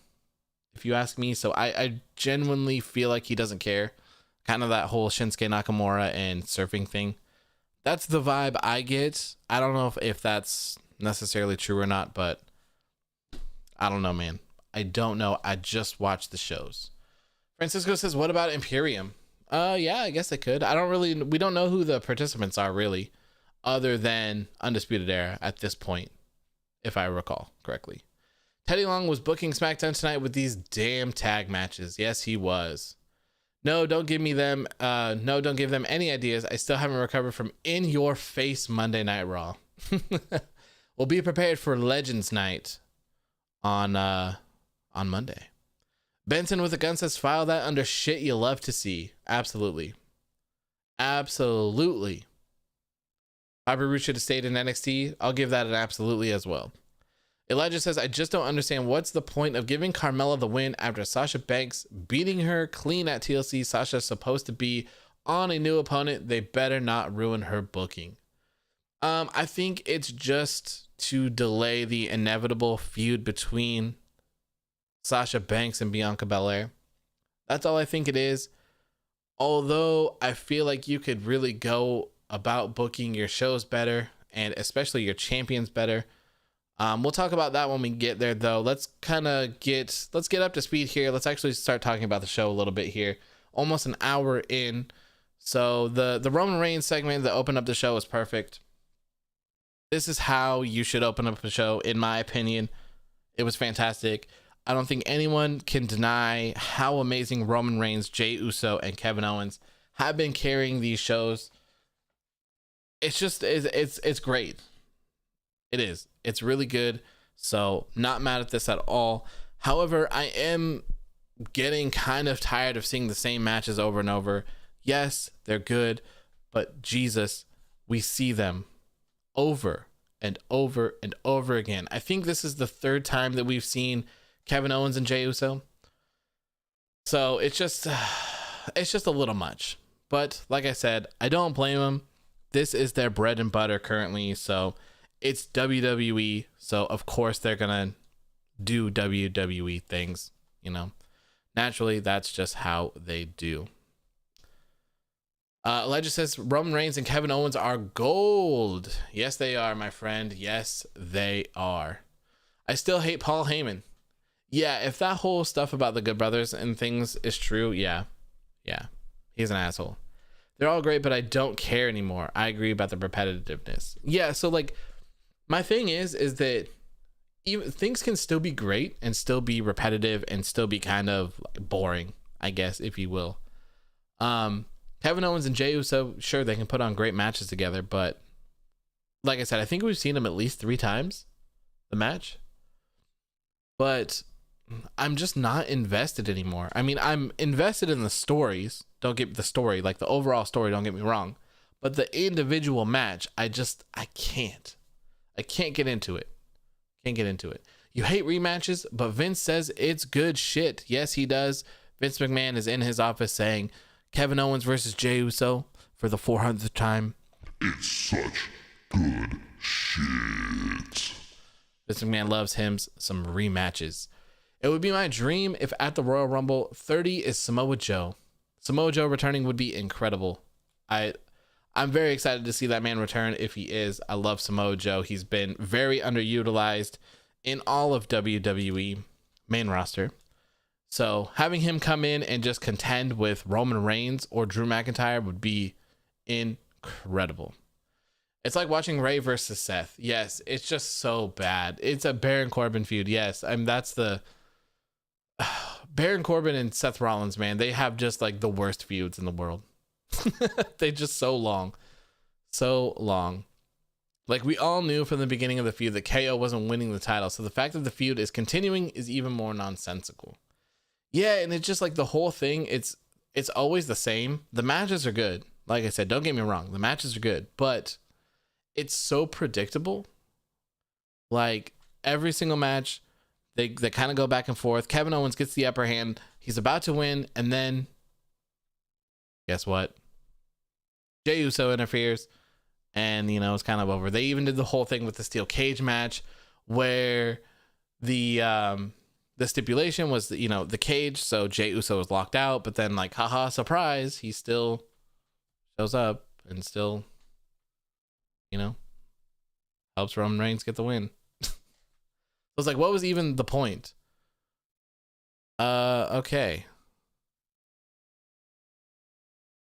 if you ask me. So I genuinely feel like he doesn't care. Kind of that whole Shinsuke Nakamura and surfing thing. That's the vibe I get. I don't know if that's necessarily true or not, but I don't know, man. I don't know. I just watched the shows. Francisco says, what about Imperium? Yeah, I guess I could. We don't know who the participants are really, other than Undisputed Era at this point, if I recall correctly. Teddy Long was booking SmackDown tonight with these damn tag matches. Yes, he was. No, don't give them any ideas. I still haven't recovered from In Your Face Monday Night Raw. We'll be prepared for Legends Night on Monday. Benson with a gun says, file that under shit you love to see. Absolutely. Absolutely. Bobby Roode should have stayed in NXT. I'll give that an absolutely as well. Elijah says, I just don't understand what's the point of giving Carmella the win after Sasha Banks beating her clean at TLC. Sasha's supposed to be on a new opponent. They better not ruin her booking. I think it's just to delay the inevitable feud between Sasha Banks and Bianca Belair. That's all I think it is. Although I feel like you could really go about booking your shows better, and especially your champions better. We'll talk about that when we get there, though. Let's get up to speed here. Let's actually start talking about the show a little bit here. Almost an hour in. So the Roman Reigns segment that opened up the show was perfect. This is how you should open up a show, in my opinion. It was fantastic. I don't think anyone can deny how amazing Roman Reigns, Jey Uso, and Kevin Owens have been carrying these shows. It's just, it's great. It is. It's really good. So not mad at this at all. However, I am getting kind of tired of seeing the same matches over and over. Yes, they're good, but Jesus, we see them over and over and over again. I think this is the third time that we've seen Kevin Owens and Jey Uso. So it's just a little much. But like I said, I don't blame them. This is their bread and butter currently. So it's WWE. So of course they're going to do WWE things, you know. Naturally, that's just how they do. Elijah says Roman Reigns and Kevin Owens are gold. Yes, they are, my friend. Yes, they are. I still hate Paul Heyman. Yeah, if that whole stuff about the Good Brothers and things is true, yeah, he's an asshole. They're all great, but I don't care anymore. I agree about the repetitiveness. Yeah, so like, my thing is that even things can still be great and still be repetitive and still be kind of boring, I guess, if you will. Kevin Owens and Jey Uso, sure, they can put on great matches together, but like I said, I think we've seen them at least 3 times, the match. But I'm just not invested anymore. I mean, I'm invested in the stories. Don't get the story, like the overall story, don't get me wrong. But the individual match, I can't. I can't get into it. Can't get into it. You hate rematches, but Vince says it's good shit. Yes, he does. Vince McMahon is in his office saying, Kevin Owens versus Jey Uso for the 400th time. It's such good shit. Vince McMahon loves him some rematches. It would be my dream if at the Royal Rumble 30 is Samoa Joe. Samoa Joe returning would be incredible. I'm very excited to see that man return if he is. I love Samoa Joe. He's been very underutilized in all of WWE main roster. So having him come in and just contend with Roman Reigns or Drew McIntyre would be incredible. It's like watching Ray versus Seth. Yes, it's just so bad. It's a Baron Corbin feud. Yes, that's the Baron Corbin and Seth Rollins, man. They have just like the worst feuds in the world. They just so long. Like we all knew from the beginning of the feud that KO wasn't winning the title. So the fact that the feud is continuing is even more nonsensical. Yeah, and it's just like the whole thing, it's always the same. The matches are good. Like I said, don't get me wrong. The matches are good, but it's so predictable. Like every single match, they kind of go back and forth. Kevin Owens gets the upper hand. He's about to win, and then guess what? Jey Uso interferes, and it's kind of over. They even did the whole thing with the steel cage match where the stipulation was the cage, so Jey Uso was locked out, but then like haha surprise, he still shows up and still helps Roman Reigns get the win. I was like, what was even the point? Okay,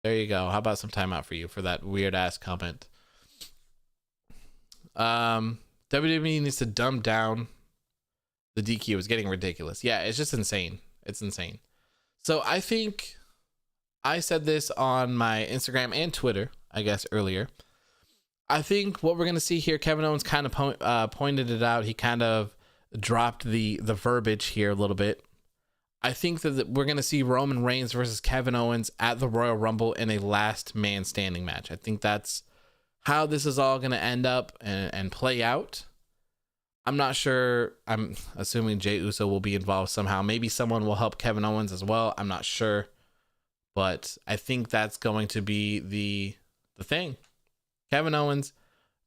there you go. How about some timeout for you for that weird ass comment? WWE needs to dumb down the DQ. Is getting ridiculous. Yeah, it's just insane. It's insane. So I think I said this on my Instagram and Twitter, I guess, earlier. I think what we're going to see here, Kevin Owens kind of pointed it out. He kind of dropped the verbiage here a little bit. I think that we're going to see Roman Reigns versus Kevin Owens at the Royal Rumble in a last man standing match. I think that's how this is all going to end up and play out. I'm not sure. I'm assuming Jey Uso will be involved somehow. Maybe someone will help Kevin Owens as well. I'm not sure. But I think that's going to be the thing. Kevin Owens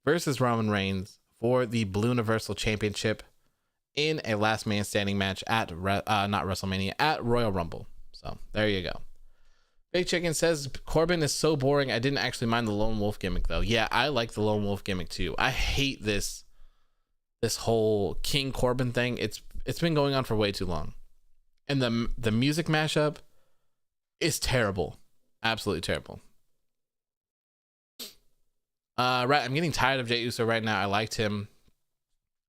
versus Roman Reigns for the Blue Universal Championship in a last man standing match at not WrestleMania, at Royal Rumble. So there you go. Big Chicken says Corbin is so boring. I didn't actually mind the lone wolf gimmick though. Yeah, I like the lone wolf gimmick too. I hate this whole King Corbin thing. It's been going on for way too long. And the music mashup is terrible. Absolutely terrible. Right, I'm getting tired of Jey Uso right now. I liked him.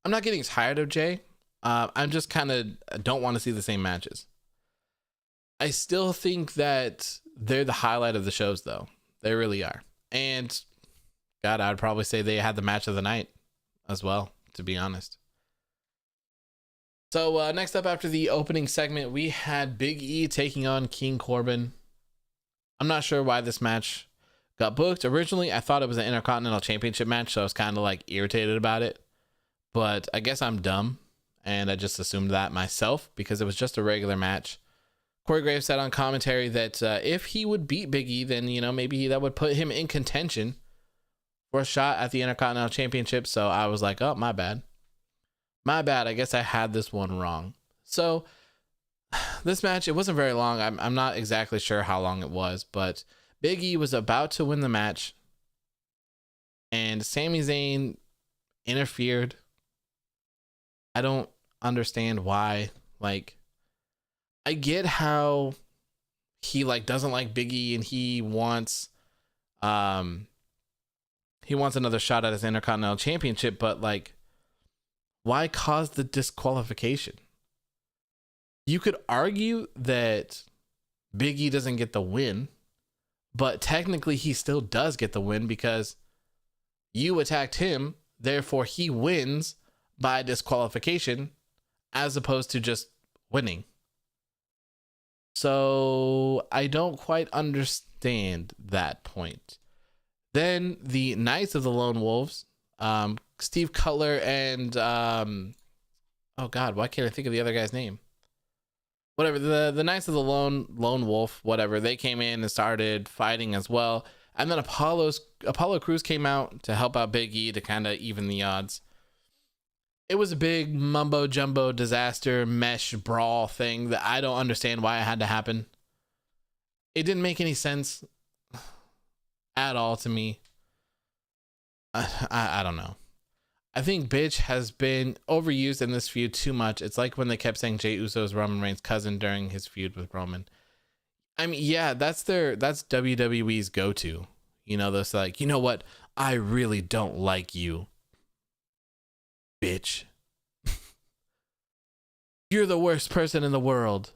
I'm not getting tired of Jey. I'm just kind of don't want to see the same matches. I still think that they're the highlight of the shows, though. They really are. And God, I'd probably say they had the match of the night as well, to be honest. So next up after the opening segment, we had Big E taking on King Corbin. I'm not sure why this match got booked. Originally, I thought it was an Intercontinental Championship match, so I was kind of like irritated about it. But I guess I'm dumb, and I just assumed that myself because it was just a regular match. Corey Graves said on commentary that if he would beat Big E, then, maybe that would put him in contention for a shot at the Intercontinental Championship. So I was like, oh, my bad. My bad. I guess I had this one wrong. So this match, it wasn't very long. I'm not exactly sure how long it was, but Big E was about to win the match, and Sami Zayn interfered. I don't understand why. Like, I get how he like doesn't like Big E and he wants another shot at his Intercontinental Championship, but like, why cause the disqualification? You could argue that Big E doesn't get the win, but technically he still does get the win because you attacked him, therefore he wins by disqualification as opposed to just winning. So I don't quite understand that point. Then the Knights of the Lone Wolves, Steve Cutler and oh god, why can't I think of the other guy's name? Whatever, the Knights of the Lone Wolf, whatever, they came in and started fighting as well. And then Apollo Crews came out to help out Big E to kind of even the odds. It was a big mumbo jumbo disaster mesh brawl thing that I don't understand why it had to happen. It didn't make any sense at all to me. I don't know. I think bitch has been overused in this feud too much. It's like when they kept saying Jey Uso is Roman Reigns' cousin during his feud with Roman. I mean, yeah, that's WWE's go-to. You know, those like, you know what? I really don't like you, bitch. You're the worst person in the world,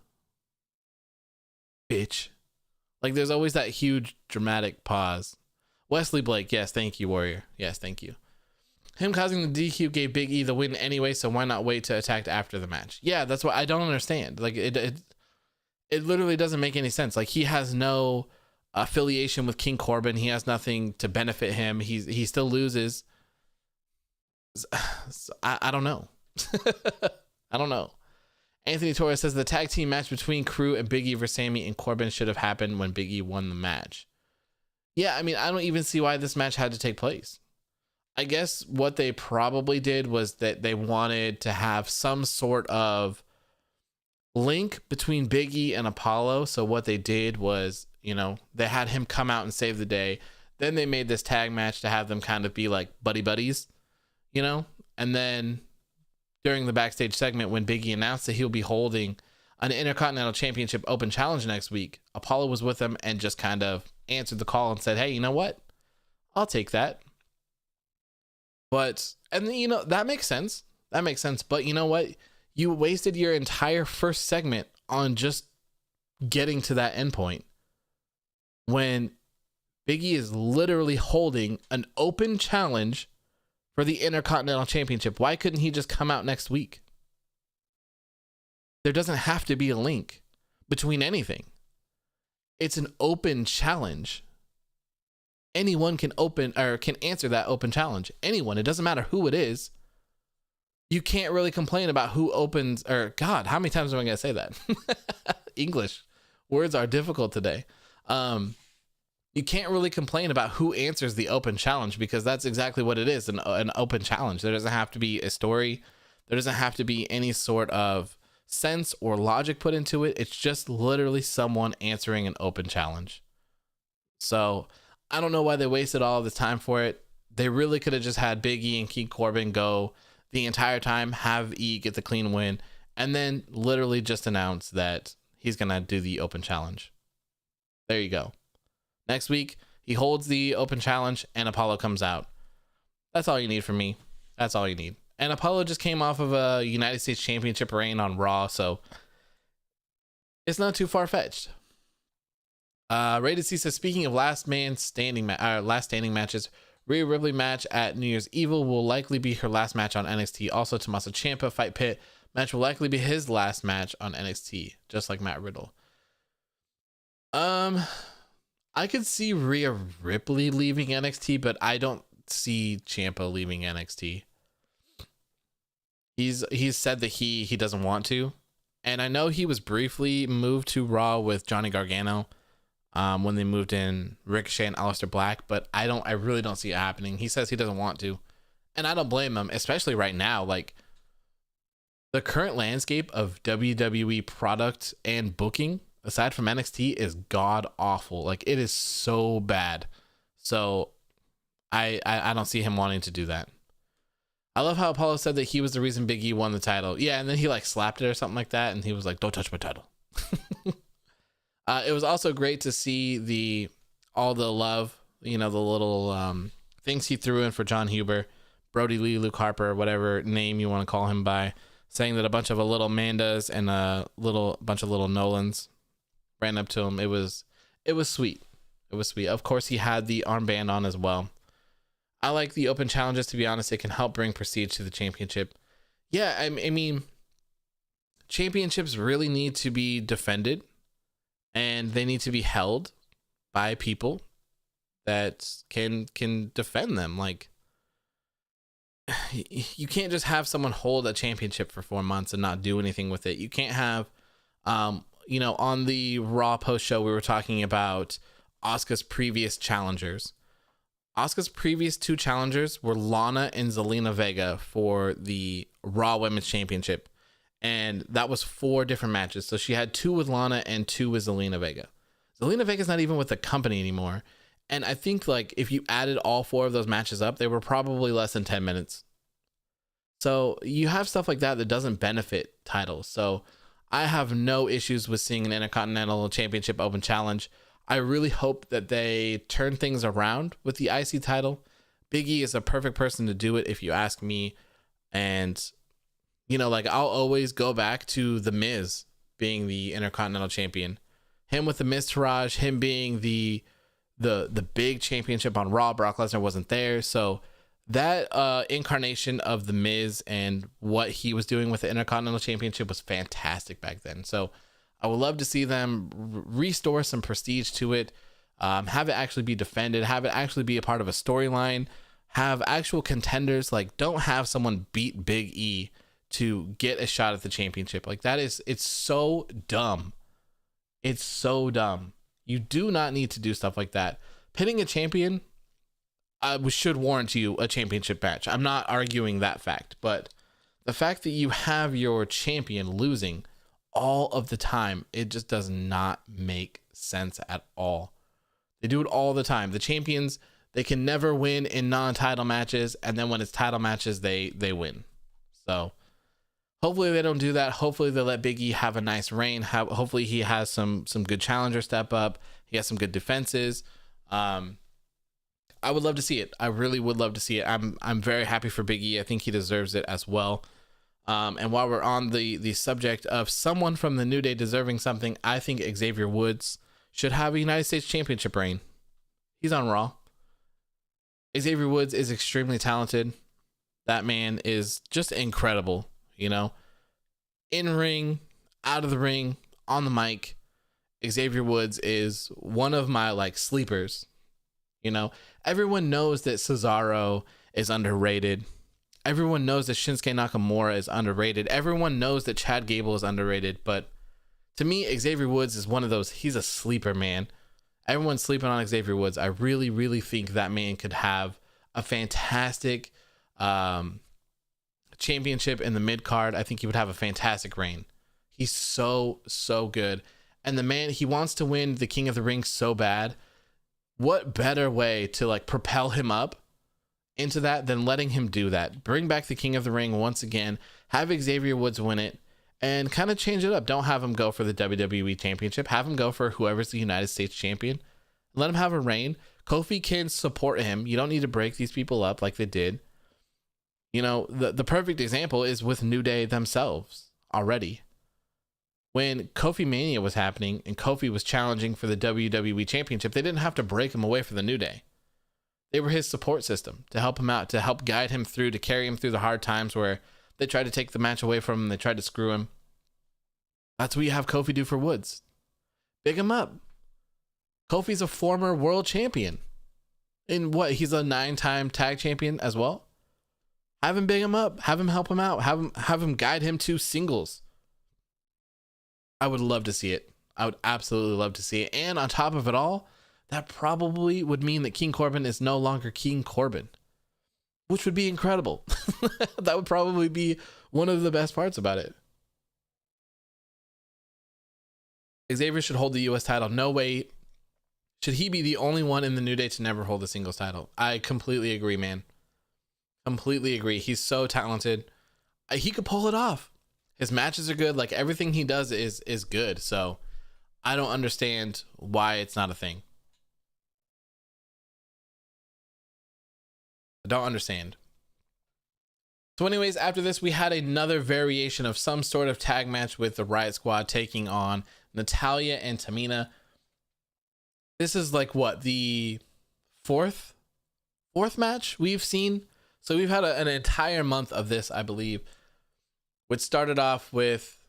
bitch. Like, there's always that huge dramatic pause. Wesley Blake, yes, thank you, Warrior. Yes, thank you. Him causing the DQ gave Big E the win anyway, so why not wait to attack after the match? Yeah, that's what I don't understand. Like, it literally doesn't make any sense. Like, he has no affiliation with King Corbin. He has nothing to benefit him. He still loses. I don't know. I don't know. Anthony Torres says the tag team match between Crew and Big E versus Sami and Corbin should have happened when Big E won the match. Yeah, I mean, I don't even see why this match had to take place. I guess what they probably did was that they wanted to have some sort of link between Big E and Apollo. So what they did was, you know, they had him come out and save the day. Then they made this tag match to have them kind of be like buddy buddies, you know? And then during the backstage segment, when Big E announced that he'll be holding an Intercontinental Championship Open Challenge next week, Apollo was with him and just kind of answered the call and said, hey, you know what? I'll take that. But, and you know, that makes sense. That makes sense. But you know what? You wasted your entire first segment on just getting to that endpoint when Big E is literally holding an open challenge for the Intercontinental Championship. Why couldn't he just come out next week? There doesn't have to be a link between anything. It's an open challenge. Anyone can answer that open challenge. Anyone. It doesn't matter who it is. You can't really complain about who opens, or God, how many times am I going to say that? English words are difficult today. You can't really complain about who answers the open challenge because that's exactly what it is, an open challenge. There doesn't have to be a story. There doesn't have to be any sort of sense or logic put into it. It's just literally someone answering an open challenge. So I don't know why they wasted all of this time for it. They really could have just had Big E and King Corbin go the entire time, have E get the clean win, and then literally just announce that he's going to do the open challenge. There you go. Next week, he holds the open challenge and Apollo comes out. That's all you need from me. That's all you need. And Apollo just came off of a United States Championship reign on Raw, so it's not too far-fetched. Rated C says, speaking of last standing matches, Rhea Ripley match at New Year's Evil will likely be her last match on NXT. Also, Tommaso Ciampa Fight Pit match will likely be his last match on NXT, just like Matt Riddle. I could see Rhea Ripley leaving NXT, but I don't see Ciampa leaving NXT. He's said that he doesn't want to, and I know he was briefly moved to Raw with Johnny Gargano. When they moved in Ricochet and Aleister Black, but I really don't see it happening. He says he doesn't want to, and I don't blame him, especially right now. Like, the current landscape of WWE product and booking, aside from NXT, is god awful. Like, it is so bad. So I don't see him wanting to do that. I love how Apollo said that he was the reason Big E won the title. Yeah, and then he like slapped it or something like that, and he was like, "Don't touch my title." It was also great to see all the love, you know, the little things he threw in for John Huber, Brody Lee, Luke Harper, whatever name you want to call him by, saying that a bunch of little Amandas and a bunch of little Nolans ran up to him. It was sweet. It was sweet. Of course, he had the armband on as well. I like the open challenges, to be honest. It can help bring prestige to the championship. Yeah, I mean, championships really need to be defended, and they need to be held by people that can defend them. Like, you can't just have someone hold a championship for 4 months and not do anything with it. You can't have, you know, on the Raw post show, we were talking about Asuka's previous challengers. Asuka's previous 2 challengers were Lana and Zelina Vega for the Raw Women's Championship. And that was 4 different matches. So she had 2 with Lana and 2 with Zelina Vega. Zelina Vega's not even with the company anymore. And I think, like, if you added all 4 of those matches up, they were probably less than 10 minutes. So you have stuff like that doesn't benefit titles. So I have no issues with seeing an Intercontinental Championship Open Challenge. I really hope that they turn things around with the IC title. Big E is a perfect person to do it, if you ask me. And, you know, like, I'll always go back to The Miz being the Intercontinental Champion. Him with the Miz Taraj, him being the big championship on Raw. Brock Lesnar wasn't there. So that incarnation of The Miz and what he was doing with the Intercontinental Championship was fantastic back then. So I would love to see them restore some prestige to it, have it actually be defended, have it actually be a part of a storyline, have actual contenders. Like, don't have someone beat Big E to get a shot at the championship. Like, it's so dumb. It's so dumb. You do not need to do stuff like that. Pitting a champion should warrant you a championship match. I'm not arguing that fact, but the fact that you have your champion losing all of the time, it just does not make sense at all. They do it all the time. The champions, they can never win in non-title matches, and then when it's title matches, they win. So hopefully they don't do that. Hopefully they let Big E have a nice reign. Hopefully he has some good challenger step up. He has some good defenses. I would love to see it. I really would love to see it. I'm very happy for Big E. I think he deserves it as well. And while we're on the subject of someone from the New Day deserving something, I think Xavier Woods should have a United States Championship reign. He's on Raw. Xavier Woods is extremely talented. That man is just incredible, you know. In ring, out of the ring, on the mic, Xavier Woods is one of my, like, sleepers. You know, everyone knows that Cesaro is underrated. Everyone knows that Shinsuke Nakamura is underrated. Everyone knows that Chad Gable is underrated. But to me, Xavier Woods is one of those. He's a sleeper, man. Everyone's sleeping on Xavier Woods. I really, really think that man could have a fantastic championship in the mid card. I think he would have a fantastic reign. He's so good. And the man, he wants to win the King of the Ring so bad. What better way to, like, propel him up into that than letting him do that? Bring back the King of the Ring once again, have Xavier Woods win it, and kind of change it up. Don't have him go for the WWE Championship. Have him go for whoever's the United States Champion. Let him have a reign. Kofi can support him. You don't need to break these people up like they did. You know, the perfect example is with New Day themselves already. When Kofi Mania was happening and Kofi was challenging for the WWE Championship, they didn't have to break him away for the New Day. They were his support system to help him out, to help guide him through, to carry him through the hard times where they tried to take the match away from him. They tried to screw him. That's what you have Kofi do for Woods. Big him up. Kofi's a former world champion. And what? He's a 9-time tag champion as well. Have him big him up. Have him help him out. Have him guide him to singles. I would love to see it. I would absolutely love to see it. And on top of it all, that probably would mean that King Corbin is no longer King Corbin. which would be incredible. That would probably be one of the best parts about it. Xavier should hold the US title. No way. Should he be the only one in the New Day to never hold the singles title? I completely agree, man. Completely agree. He's so talented. He could pull it off. His matches are good. Like, everything he does is good. So I don't understand why it's not a thing. I don't understand. So anyways, after this, we had another variation of some sort of tag match with the Riott Squad taking on Natalya and Tamina. This is like what, the fourth match we've seen. So we've had an entire month of this, I believe, which started off with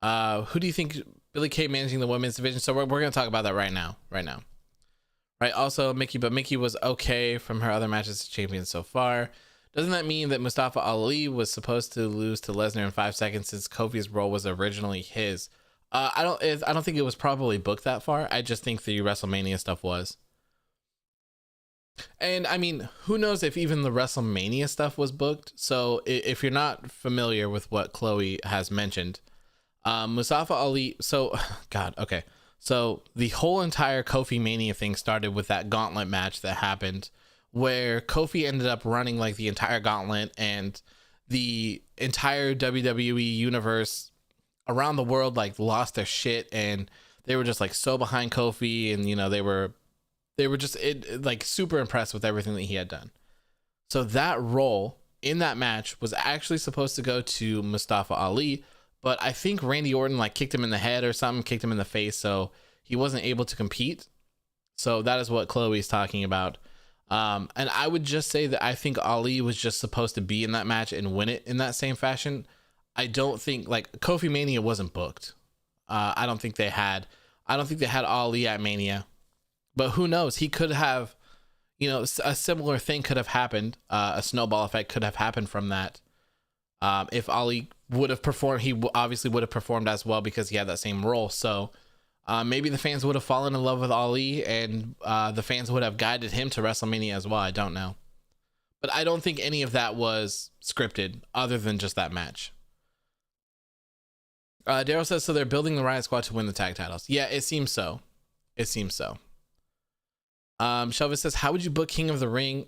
who do you think? Billie Kay managing the women's division. So we're going to talk about that right now. Right. Also Mickey was okay from her other matches as champion so far. Doesn't that mean that Mustafa Ali was supposed to lose to Lesnar in 5 seconds since Kofi's role was originally his? I don't think it was probably booked that far. I just think the WrestleMania stuff was. And I mean, who knows if even the WrestleMania stuff was booked. So if you're not familiar with what Chloe has mentioned, Mustafa Ali. So God, okay. So the whole entire Kofi Mania thing started with that gauntlet match that happened, where Kofi ended up running like the entire gauntlet, and the entire WWE universe around the world like lost their shit, and they were just like so behind Kofi, and you know, they were just like super impressed with everything that he had done. So that role in that match was actually supposed to go to Mustafa Ali, but I think Randy Orton like kicked him in the head or something, kicked him in the face, so he wasn't able to compete. So that is what Chloe's talking about. And I would just say that I think Ali was just supposed to be in that match and win it in that same fashion. I don't think like Kofi Mania wasn't booked. I don't think they had Ali at Mania, but who knows? He could have, you know, a similar thing could have happened. A snowball effect could have happened from that. If Ali would have performed, he obviously would have performed as well because he had that same role. So maybe the fans would have fallen in love with Ali, and the fans would have guided him to WrestleMania as well. I don't know. But I don't think any of that was scripted other than just that match. Daryl says, so they're building the Riott Squad to win the tag titles. Yeah, it seems so. Shelvis says, how would you book King of the Ring?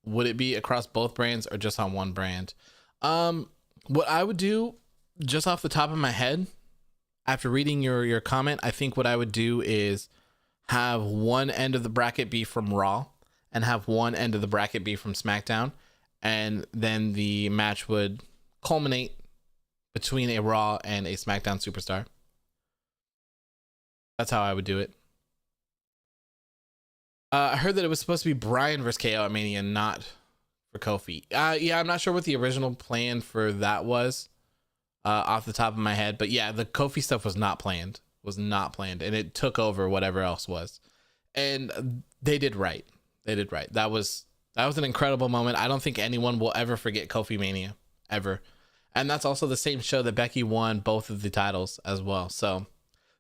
Would it be across both brands or just on one brand? What I would do, just off the top of my head, after reading your comment, I think what I would do is have one end of the bracket be from Raw and have one end of the bracket be from SmackDown, and then the match would culminate between a Raw and a SmackDown superstar. That's how I would do it. I heard that it was supposed to be Bryan versus KO at Mania, not for Kofi. Yeah, I'm not sure what the original plan for that was off the top of my head. But yeah, the Kofi stuff was not planned. And it took over whatever else was. And they did right. That was an incredible moment. I don't think anyone will ever forget Kofi Mania, ever. And that's also the same show that Becky won both of the titles as well. So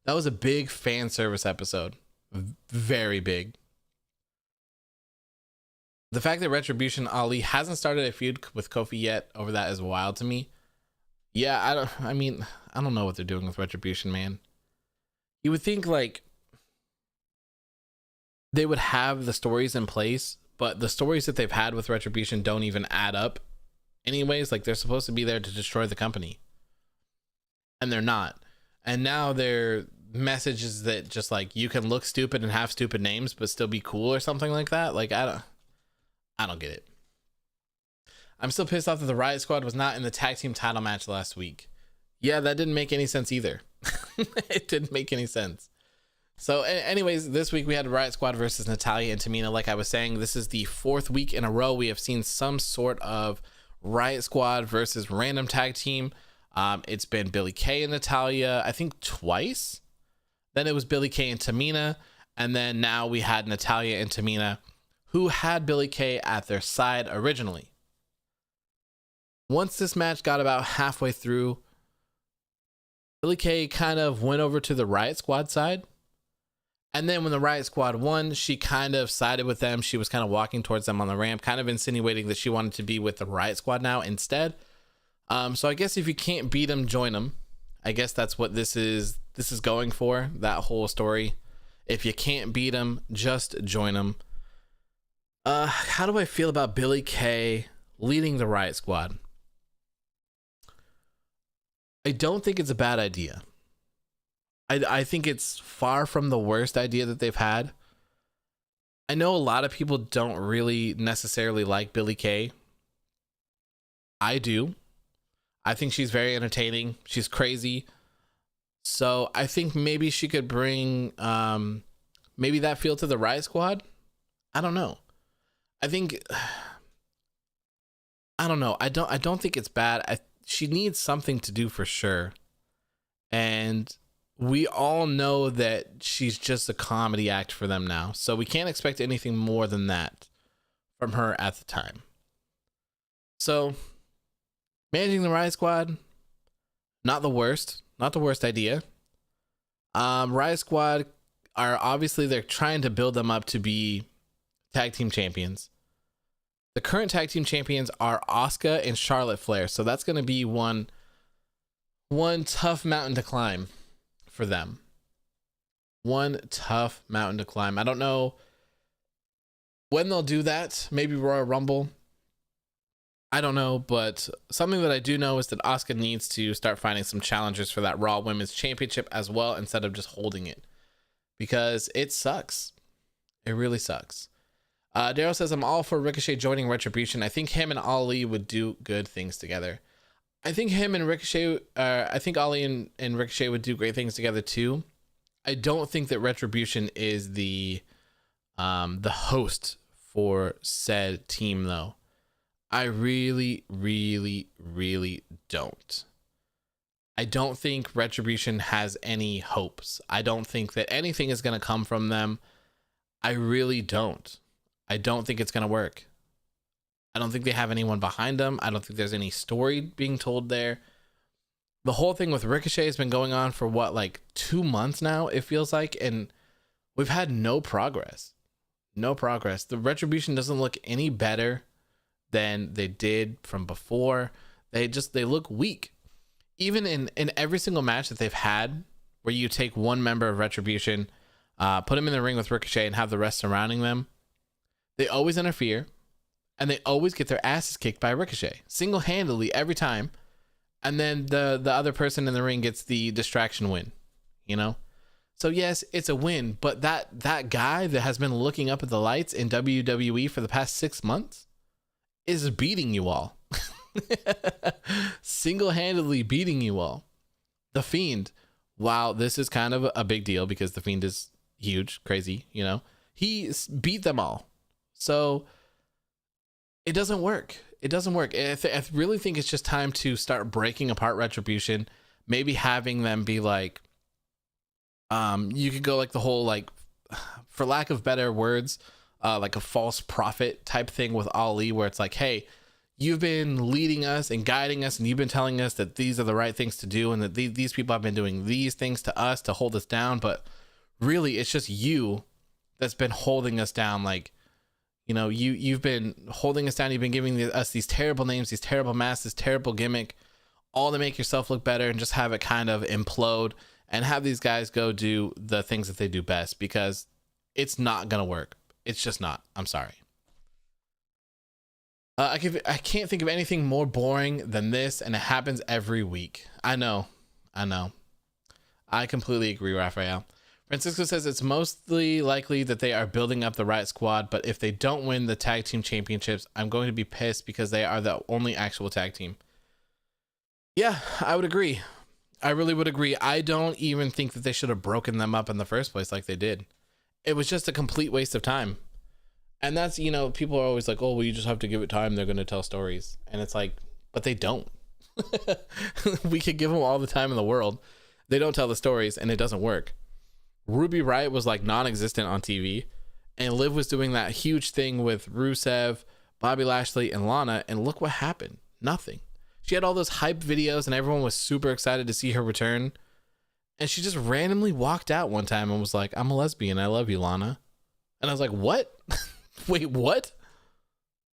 that was a big fan service episode. Very big. The fact that Retribution Ali hasn't started a feud with Kofi yet over that is wild to me. Yeah, I don't know what they're doing with Retribution, man. You would think like they would have the stories in place, but the stories that they've had with Retribution don't even add up anyways. Like, they're supposed to be there to destroy the company, and they're not. And now their message is that just like you can look stupid and have stupid names but still be cool or something like that. Like, I don't get it. I'm still pissed off that the Riott Squad was not in the tag team title match last week. Yeah, that didn't make any sense either. It didn't make any sense. So anyways, this week we had Riott Squad versus Natalya and Tamina. Like I was saying, this is the 4th week in a row we have seen some sort of Riott Squad versus random tag team. It's been Billie Kay and Natalya, I think twice. Then it was Billie Kay and Tamina. And then now we had Natalya and Tamina, who had Billie Kay at their side originally. Once this match got about halfway through, Billie Kay kind of went over to the Riott Squad side, And then when the Riott Squad won, she kind of sided with them. She was kind of walking towards them on the ramp, kind of insinuating that she wanted to be with the Riott Squad now instead. So I guess if you can't beat them, join them. I guess that's what this is going for, that whole story. If you can't beat them, just join them. How do I feel about Billie Kay leading the Riott Squad? I don't think it's a bad idea. I think it's far from the worst idea that they've had. I know a lot of people don't really necessarily like Billie Kay. I do. I think she's very entertaining. She's crazy. So I think maybe she could bring maybe that feel to the Riott Squad. I don't know. I don't know. I don't think it's bad. She needs something to do for sure. And we all know that she's just a comedy act for them now. So we can't expect anything more than that from her at the time. So managing the Riott Squad, not the worst idea. Riott Squad are obviously, they're trying to build them up to be tag team champions. The current tag team champions are Asuka and Charlotte Flair. So that's going to be one tough mountain to climb for them. One tough mountain to climb. I don't know when they'll do that. Maybe Royal Rumble. I don't know, but something that I do know is that Asuka needs to start finding some challengers for that Raw Women's Championship as well, instead of just holding it, because it sucks. It really sucks. Daryl says, I'm all for Ricochet joining Retribution. I think him and Ali would do good things together. I think him and Ricochet, I think Ali and Ricochet would do great things together too. I don't think that Retribution is the host for said team though. I really, really, really don't. I don't think Retribution has any hopes. I don't think that anything is going to come from them. I really don't. I don't think it's going to work. I don't think they have anyone behind them. I don't think there's any story being told there. The whole thing with Ricochet has been going on for like 2 months now, it feels like, and we've had no progress. No progress. The Retribution doesn't look any better than they did from before. They look weak. Even in every single match that they've had, where you take one member of Retribution, put him in the ring with Ricochet and have the rest surrounding them, they always interfere. And they always get their asses kicked by Ricochet, single-handedly every time. And then the other person in the ring gets the distraction win, you know? So yes, it's a win, but that guy that has been looking up at the lights in WWE for the past 6 months is beating you all. Single-handedly beating you all. The Fiend, wow, this is kind of a big deal because The Fiend is huge, crazy, you know? He beat them all. So it doesn't work. It doesn't work. I really think it's just time to start breaking apart Retribution. Maybe having them be like, you could go like the whole, like, for lack of better words, like a false prophet type thing with Ali, where it's like, hey, you've been leading us and guiding us, and you've been telling us that these are the right things to do, and that these people have been doing these things to us to hold us down. But really, it's just you that's been holding us down. Like, you know, you've been holding us down. You've been giving us these terrible names, these terrible masks, this terrible gimmick, all to make yourself look better and just have it kind of implode and have these guys go do the things that they do best, because it's not going to work. It's just not. I'm sorry. I can't think of anything more boring than this, and it happens every week. I know. I completely agree, Raphael. Francisco says it's mostly likely that they are building up the Riott Squad, but if they don't win the tag team championships, I'm going to be pissed because they are the only actual tag team. Yeah, I would agree. I really would agree. I don't even think that they should have broken them up in the first place like they did. It was just a complete waste of time. And that's, you know, people are always like, oh, well, you just have to give it time. They're going to tell stories. And it's like, but they don't. We could give them all the time in the world. They don't tell the stories, and it doesn't work. Ruby Riott was like non-existent on TV, and Liv was doing that huge thing with Rusev, Bobby Lashley, and Lana, and look what happened. Nothing. She had all those hype videos, and everyone was super excited to see her return, And she just randomly walked out one time and was like, I'm a lesbian. I love you, Lana. And I was like, what? Wait, what?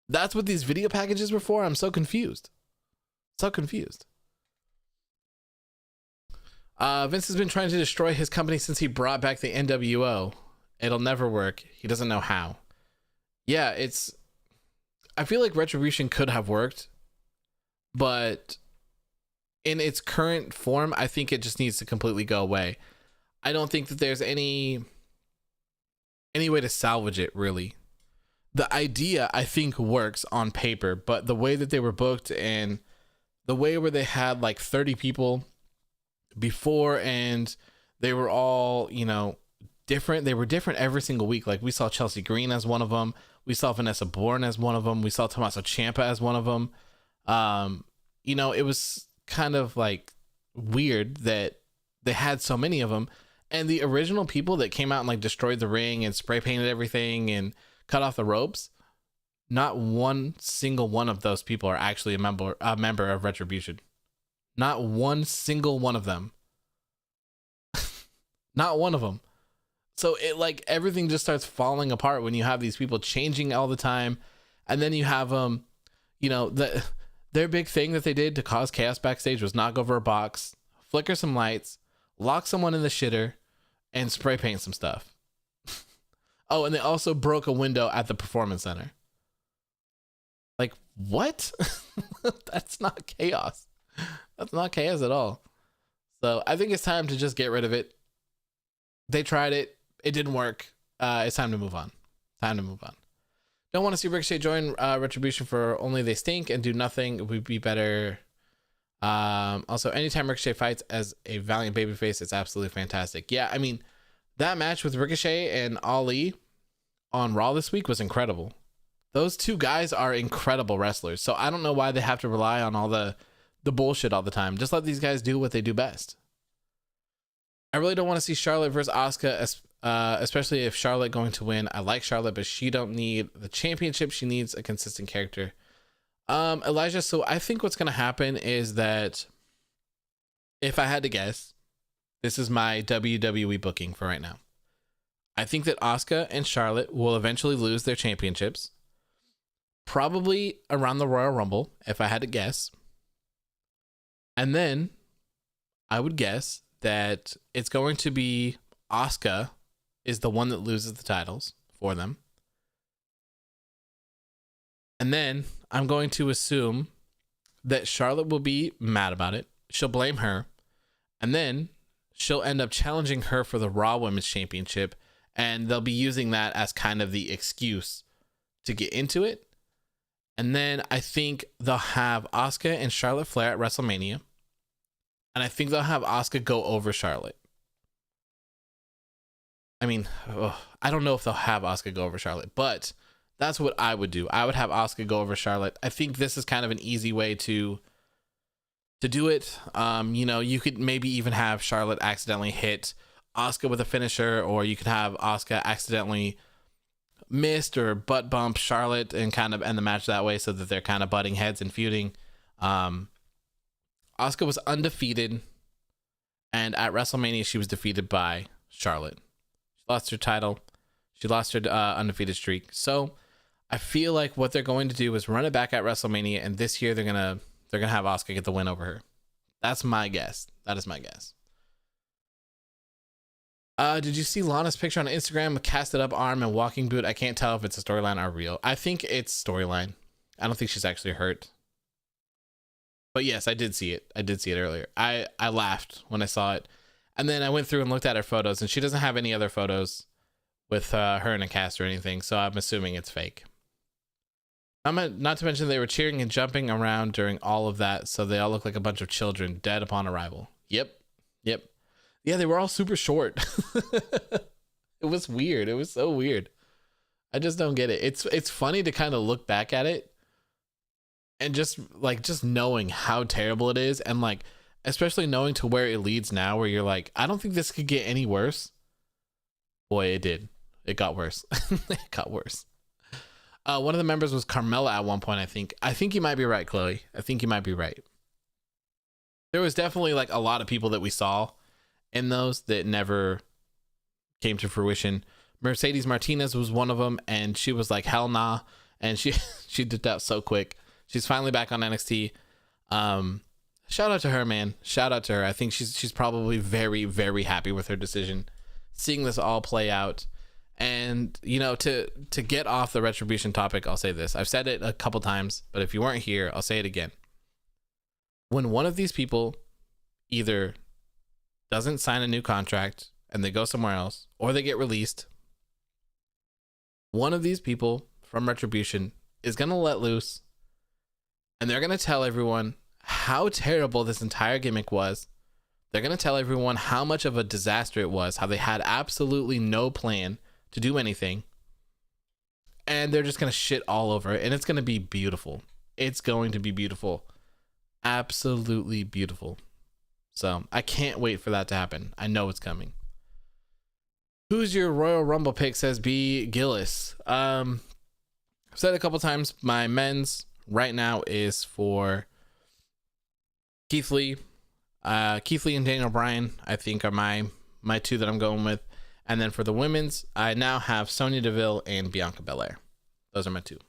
That's what these video packages were for? I'm so confused. So confused. Vince has been trying to destroy his company since he brought back the NWO. It'll never work. He doesn't know how. Yeah, I feel like Retribution could have worked, but in its current form, I think it just needs to completely go away. I don't think that there's any way to salvage it, really. The idea, I think, works on paper, but the way that they were booked and the way where they had like 30 people before and they were all, different. They were different every single week. Like we saw Chelsea Green as one of them. We saw Vanessa Bourne as one of them. We saw Tommaso Ciampa as one of them. It was kind of like weird that they had so many of them. And the original people that came out and like destroyed the ring and spray painted everything and cut off the ropes, not one single one of those people are actually a member of Retribution. Not one single one of them. Not one of them. So it like everything just starts falling apart when you have these people changing all the time. And then you have their big thing that they did to cause chaos backstage was knock over a box, flicker some lights, lock someone in the shitter, and spray paint some stuff. Oh, and they also broke a window at the Performance Center. Like, what? That's not chaos. That's not chaos at all. So I think it's time to just get rid of it. They tried it. It didn't work. It's time to move on. Don't want to see Ricochet join Retribution for Only They Stink and do nothing. It would be better. Also, anytime Ricochet fights as a valiant babyface, it's absolutely fantastic. Yeah, I mean, that match with Ricochet and Ali on Raw this week was incredible. Those two guys are incredible wrestlers. So I don't know why they have to rely on all the bullshit all the time. Just let these guys do what they do best. I really don't want to see Charlotte versus Asuka, especially if Charlotte going to win. I like Charlotte, but she don't need the championship. She needs a consistent character. Elijah, so I think what's going to happen is that if I had to guess, this is my WWE booking for right now. I think that Asuka and Charlotte will eventually lose their championships. Probably around the Royal Rumble, if I had to guess. And then I would guess that it's going to be Asuka is the one that loses the titles for them. And then I'm going to assume that Charlotte will be mad about it. She'll blame her. And then she'll end up challenging her for the Raw Women's Championship. And they'll be using that as kind of the excuse to get into it. And then I think they'll have Asuka and Charlotte Flair at WrestleMania. And I think they'll have Asuka go over Charlotte. I mean, I don't know if they'll have Asuka go over Charlotte, but that's what I would do. I would have Asuka go over Charlotte. I think this is kind of an easy way to do it. You could maybe even have Charlotte accidentally hit Asuka with a finisher, or you could have Asuka accidentally missed or butt bump Charlotte and kind of end the match that way so that they're kind of butting heads and feuding. Asuka was undefeated, and at WrestleMania she was defeated by Charlotte. She lost her title. She lost her undefeated streak. So I feel like what they're going to do is run it back at WrestleMania, and this year they're gonna have Asuka get the win over her. That's my guess. That is my guess. Did you see Lana's picture on Instagram? Casted up arm and walking boot. I can't tell if it's a storyline or real. I think it's storyline. I don't think she's actually hurt. But yes, I did see it. I did see it earlier. I laughed when I saw it. And then I went through and looked at her photos, and she doesn't have any other photos with her in a cast or anything. So I'm assuming it's fake. Not to mention they were cheering and jumping around during all of that. So they all look like a bunch of children dead upon arrival. Yep. Yeah, they were all super short. It was weird. It was so weird. I just don't get it. It's funny to kind of look back at it and just knowing how terrible it is, and like especially knowing to where it leads now, where you're like, I don't think this could get any worse. Boy, it did. It got worse. It got worse. One of the members was Carmella at one point, I think. I think you might be right, Chloe. I think you might be right. There was definitely like a lot of people that we saw in those that never came to fruition. Mercedes Martinez was one of them, and she was like, hell nah. And she did that so quick. She's finally back on NXT. Shout out to her, man. Shout out to her. I think she's probably very, very happy with her decision, seeing this all play out. And, you know, to get off the retribution topic, I'll say this. I've said it a couple times, but if you weren't here, I'll say it again. When one of these people either doesn't sign a new contract and they go somewhere else, or they get released, one of these people from Retribution is going to let loose, and they're going to tell everyone how terrible this entire gimmick was. They're going to tell everyone how much of a disaster it was, how they had absolutely no plan to do anything, and they're just going to shit all over it, and it's going to be beautiful. It's going to be beautiful. Absolutely beautiful. So I can't wait for that to happen. I know it's coming. Who's your Royal Rumble pick, says B. Gillis. I've said it a couple times. My men's right now is for Keith Lee. Keith Lee and Daniel Bryan, I think, are my two that I'm going with. And then for the women's, I now have Sonya Deville and Bianca Belair. Those are my two.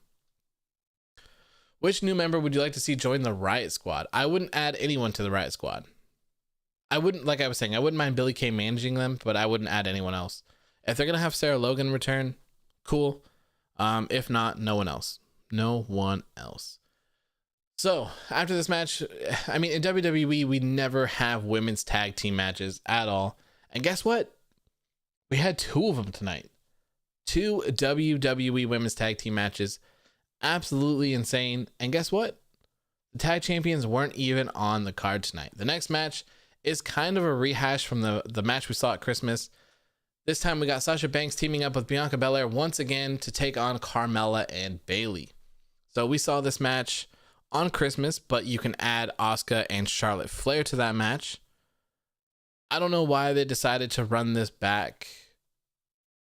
Which new member would you like to see join the Riott Squad? I wouldn't add anyone to the Riott Squad. I wouldn't, like I was saying, I wouldn't mind Billie Kay managing them, but I wouldn't add anyone else. If they're going to have Sarah Logan return, cool. If not, no one else. No one else. So, after this match, I mean, in WWE, we never have women's tag team matches at all. And guess what? We had two of them tonight. 2 WWE women's tag team matches. Absolutely insane. And guess what? The tag champions weren't even on the card tonight. The next match is kind of a rehash from the match we saw at Christmas. This time we got Sasha Banks teaming up with Bianca Belair once again to take on Carmella and Bayley. So we saw this match on Christmas, but you can add Asuka and Charlotte Flair to that match. I don't know why they decided to run this back.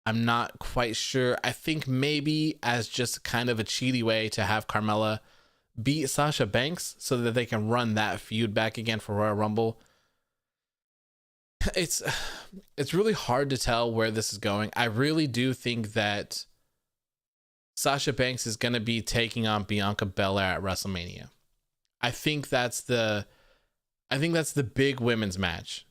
I'm not quite sure. I think maybe as just kind of a cheaty way to have Carmella beat Sasha Banks so that they can run that feud back again for Royal Rumble. It's really hard to tell where this is going. I really do think that Sasha Banks is going to be taking on Bianca Belair at WrestleMania. I think that's the big women's match.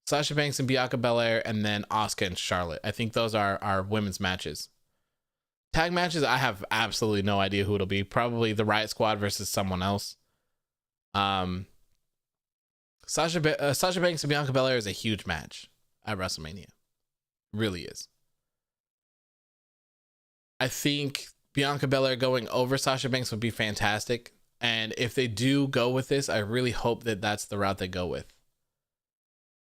Sasha Banks and Bianca Belair, and then Asuka and Charlotte. I think those are our women's matches. Tag matches, I have absolutely no idea who it'll be. Probably the Riott Squad versus someone else. Sasha Banks and Bianca Belair is a huge match at WrestleMania. It really is. I think Bianca Belair going over Sasha Banks would be fantastic. And if they do go with this, I really hope that that's the route they go with.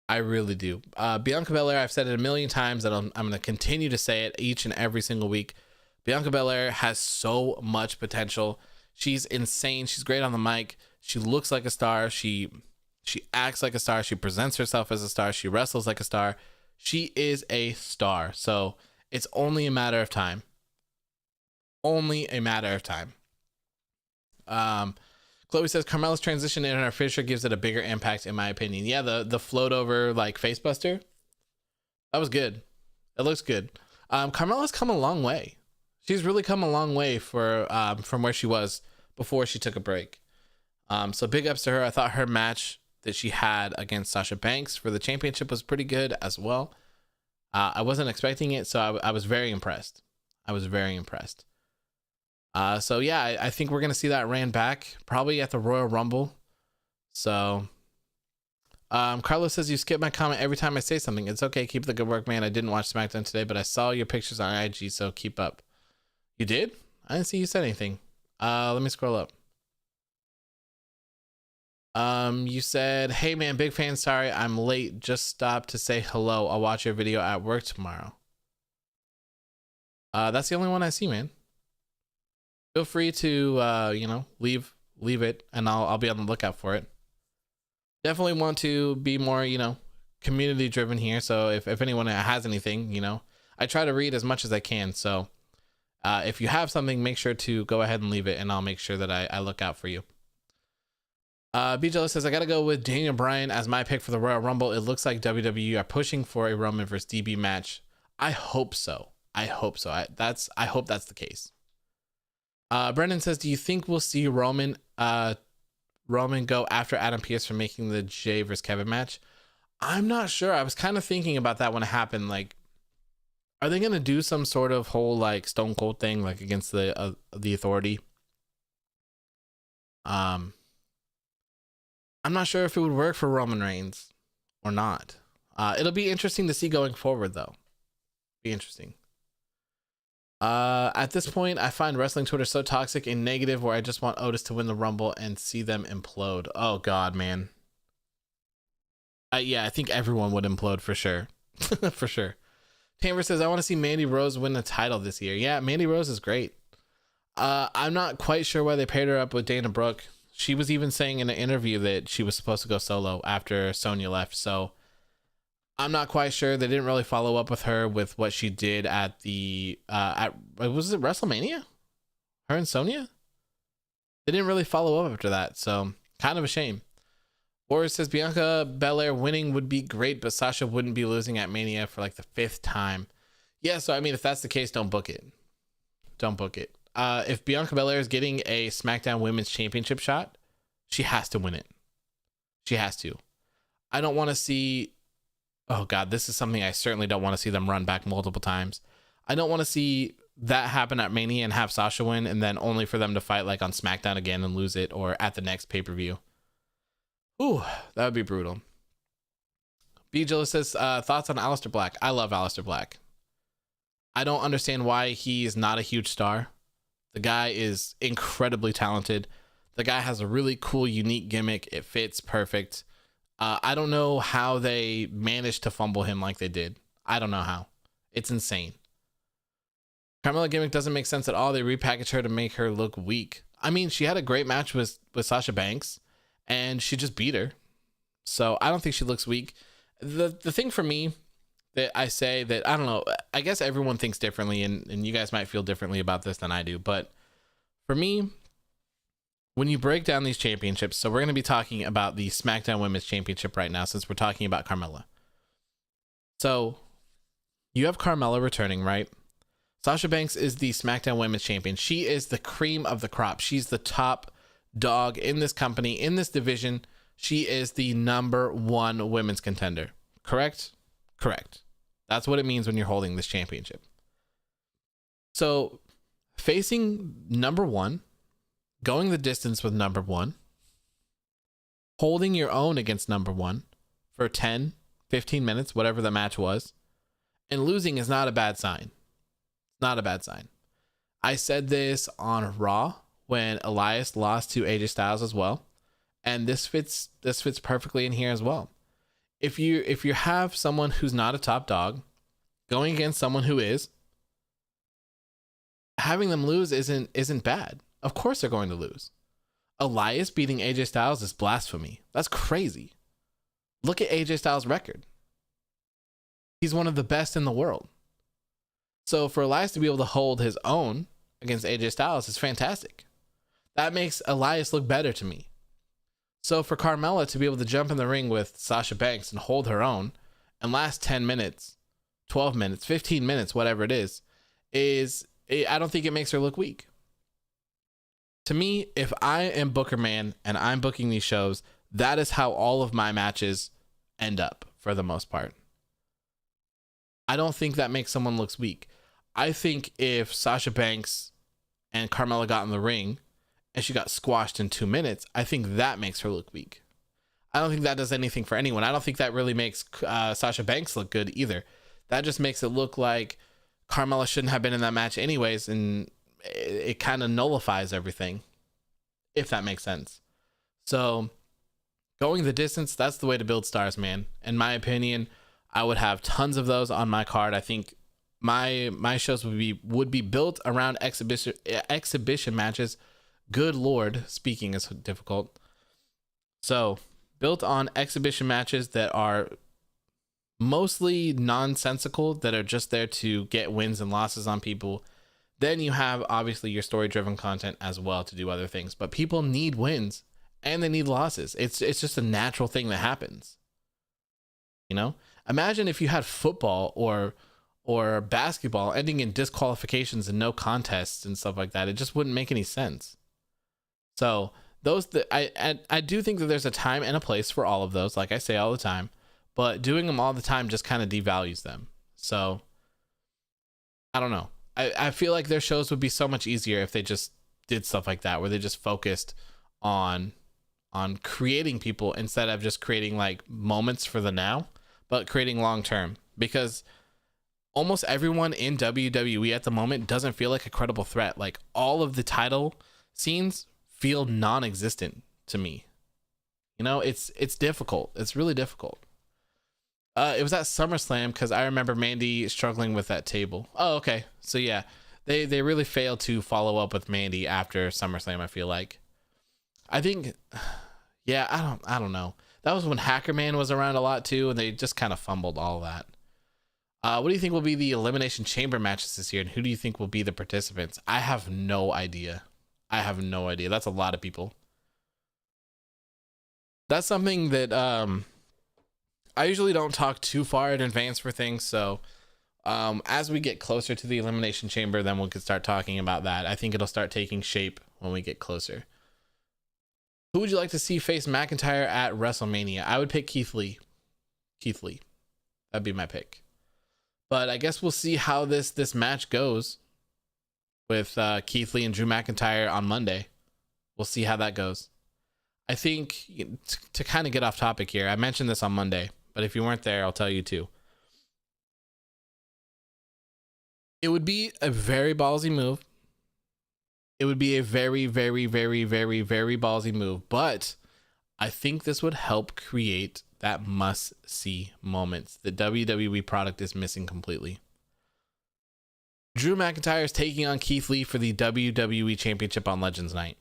I really do. Bianca Belair, I've said it a million times, and I'm going to continue to say it each and every single week. Bianca Belair has so much potential. She's insane. She's great on the mic. She looks like a star. She acts like a star. She presents herself as a star. She wrestles like a star. She is a star. So it's only a matter of time. Only a matter of time. Chloe says Carmella's transition in her finisher gives it a bigger impact, in my opinion. Yeah, the float over like facebuster, that was good. It looks good. Carmella's come a long way. She's really come a long way for from where she was before she took a break. So big ups to her. I thought her match that she had against Sasha Banks for the championship was pretty good as well. I wasn't expecting it, so I was very impressed. So yeah, I think we're going to see that ran back probably at the Royal Rumble. So Carlos says you skip my comment every time I say something. It's okay. Keep the good work, man. I didn't watch SmackDown today, but I saw your pictures on IG, so keep up. You did? I didn't see you said anything. Let me scroll up. You said, hey man, big fan. Sorry, I'm late. Just stopped to say hello. I'll watch your video at work tomorrow. That's the only one I see, man. Feel free to, leave it, and I'll be on the lookout for it. Definitely want to be more, community driven here. So if anyone has anything, I try to read as much as I can. So if you have something, make sure to go ahead and leave it, and I'll make sure that I look out for you. BJ says, I gotta go with Daniel Bryan as my pick for the Royal Rumble. It looks like WWE are pushing for a Roman versus DB match. I hope so. I hope that's the case. Brendan says, do you think we'll see Roman go after Adam Pearce for making the Jey versus Kevin match? I'm not sure. I was kind of thinking about that when it happened. Like, are they gonna do some sort of whole like Stone Cold thing, like against the Authority? I'm not sure if it would work for Roman Reigns or not. It'll be interesting to see going forward, though. Be interesting. At this point, I find wrestling Twitter so toxic and negative where I just want Otis to win the Rumble and see them implode. Oh, God, man. Yeah, I think everyone would implode for sure. For sure. Tamber says, I want to see Mandy Rose win the title this year. Yeah, Mandy Rose is great. I'm not quite sure why they paired her up with Dana Brooke. She was even saying in an interview that she was supposed to go solo after Sonya left. So I'm not quite sure. They didn't really follow up with her with what she did at the was it WrestleMania? Her and Sonya? They didn't really follow up after that. So kind of a shame. Boris says Bianca Belair winning would be great, but Sasha wouldn't be losing at Mania for like the 5th time. Yeah, so I mean, if that's the case, don't book it. Don't book it. If Bianca Belair is getting a SmackDown Women's Championship shot, she has to win it. She has to. I don't want to see... Oh, God, this is something I certainly don't want to see them run back multiple times. I don't want to see that happen at Mania and have Sasha win and then only for them to fight like on SmackDown again and lose it or at the next pay-per-view. Ooh, that would be brutal. BJ says, thoughts on Aleister Black? I love Aleister Black. I don't understand why he is not a huge star. The guy is incredibly talented. The guy has a really cool, unique gimmick. It fits perfect. I don't know how they managed to fumble him like they did. I don't know how. It's insane. Carmella gimmick doesn't make sense at all. They repackaged her to make her look weak. I mean, she had a great match with Sasha Banks, and she just beat her. So I don't think she looks weak. The thing for me that I say that, I don't know, I guess everyone thinks differently, and you guys might feel differently about this than I do. But for me, when you break down these championships, so we're going to be talking about the SmackDown Women's Championship right now, since we're talking about Carmella. So you have Carmella returning, right? Sasha Banks is the SmackDown Women's Champion. She is the cream of the crop. She's the top dog in this company, in this division. She is the #1 women's contender. Correct? Correct. That's what it means when you're holding this championship. So facing #1, going the distance with #1, holding your own against #1 for 10, 15 minutes, whatever the match was, and losing is not a bad sign. Not a bad sign. I said this on Raw when Elias lost to AJ Styles as well, and this fits perfectly in here as well. If you have someone who's not a top dog going against someone who is, having them lose isn't bad. Of course they're going to lose. Elias beating AJ Styles is blasphemy. That's crazy. Look at AJ Styles' record. He's one of the best in the world. So for Elias to be able to hold his own against AJ Styles is fantastic. That makes Elias look better to me. So for Carmella to be able to jump in the ring with Sasha Banks and hold her own and last 10 minutes, 12 minutes, 15 minutes, whatever it is, I don't think it makes her look weak. To me, if I am Booker Man and I'm booking these shows, that is how all of my matches end up for the most part. I don't think that makes someone look weak. I think if Sasha Banks and Carmella got in the ring and she got squashed in 2 minutes, I think that makes her look weak. I don't think that does anything for anyone. I don't think that really makes Sasha Banks look good either. That just makes it look like Carmella shouldn't have been in that match anyways, and it kind of nullifies everything, if that makes sense. So going the distance, that's the way to build stars, man. In my opinion, I would have tons of those on my card. I think my shows would be built around exhibition matches. Good Lord, speaking is difficult. So built on exhibition matches that are mostly nonsensical, that are just there to get wins and losses on people. Then you have obviously your story driven content as well to do other things, but people need wins and they need losses. It's just a natural thing that happens. You know, imagine if you had football or basketball ending in disqualifications and no contests and stuff like that. It just wouldn't make any sense. So I do think that there's a time and a place for all of those, like I say all the time, but doing them all the time just kind of devalues them. So I don't know. I feel like their shows would be so much easier if they just did stuff like that, where they just focused on creating people instead of just creating like moments for the now, but creating long term. Because almost everyone in WWE at the moment doesn't feel like a credible threat. Like all of the title scenes feel non-existent to me. You know, it's difficult. It's really difficult. It was at SummerSlam because I remember Mandy struggling with that table. Oh, okay. So yeah, they really failed to follow up with Mandy after SummerSlam. I feel like, I think, yeah, I don't know. That was when Hacker Man was around a lot too, and they just kind of fumbled all of that. What do you think will be the Elimination Chamber matches this year, and who do you think will be the participants? I have no idea. That's a lot of people. That's something that I usually don't talk too far in advance for things. So as we get closer to the Elimination Chamber, then we can start talking about that. I think it'll start taking shape when we get closer. Who would you like to see face McIntyre at WrestleMania? I would pick Keith Lee. That'd be my pick. But I guess we'll see how this match goes with Keith Lee and Drew McIntyre on Monday. We'll see how that goes. I think, to kind of get off topic here, I mentioned this on Monday, but if you weren't there, I'll tell you too. It would be a very ballsy move. It would be a very, very, very, very, very ballsy move, but I think this would help create that must-see moments the WWE product is missing completely. Drew McIntyre is taking on Keith Lee for the WWE Championship on Legends Night.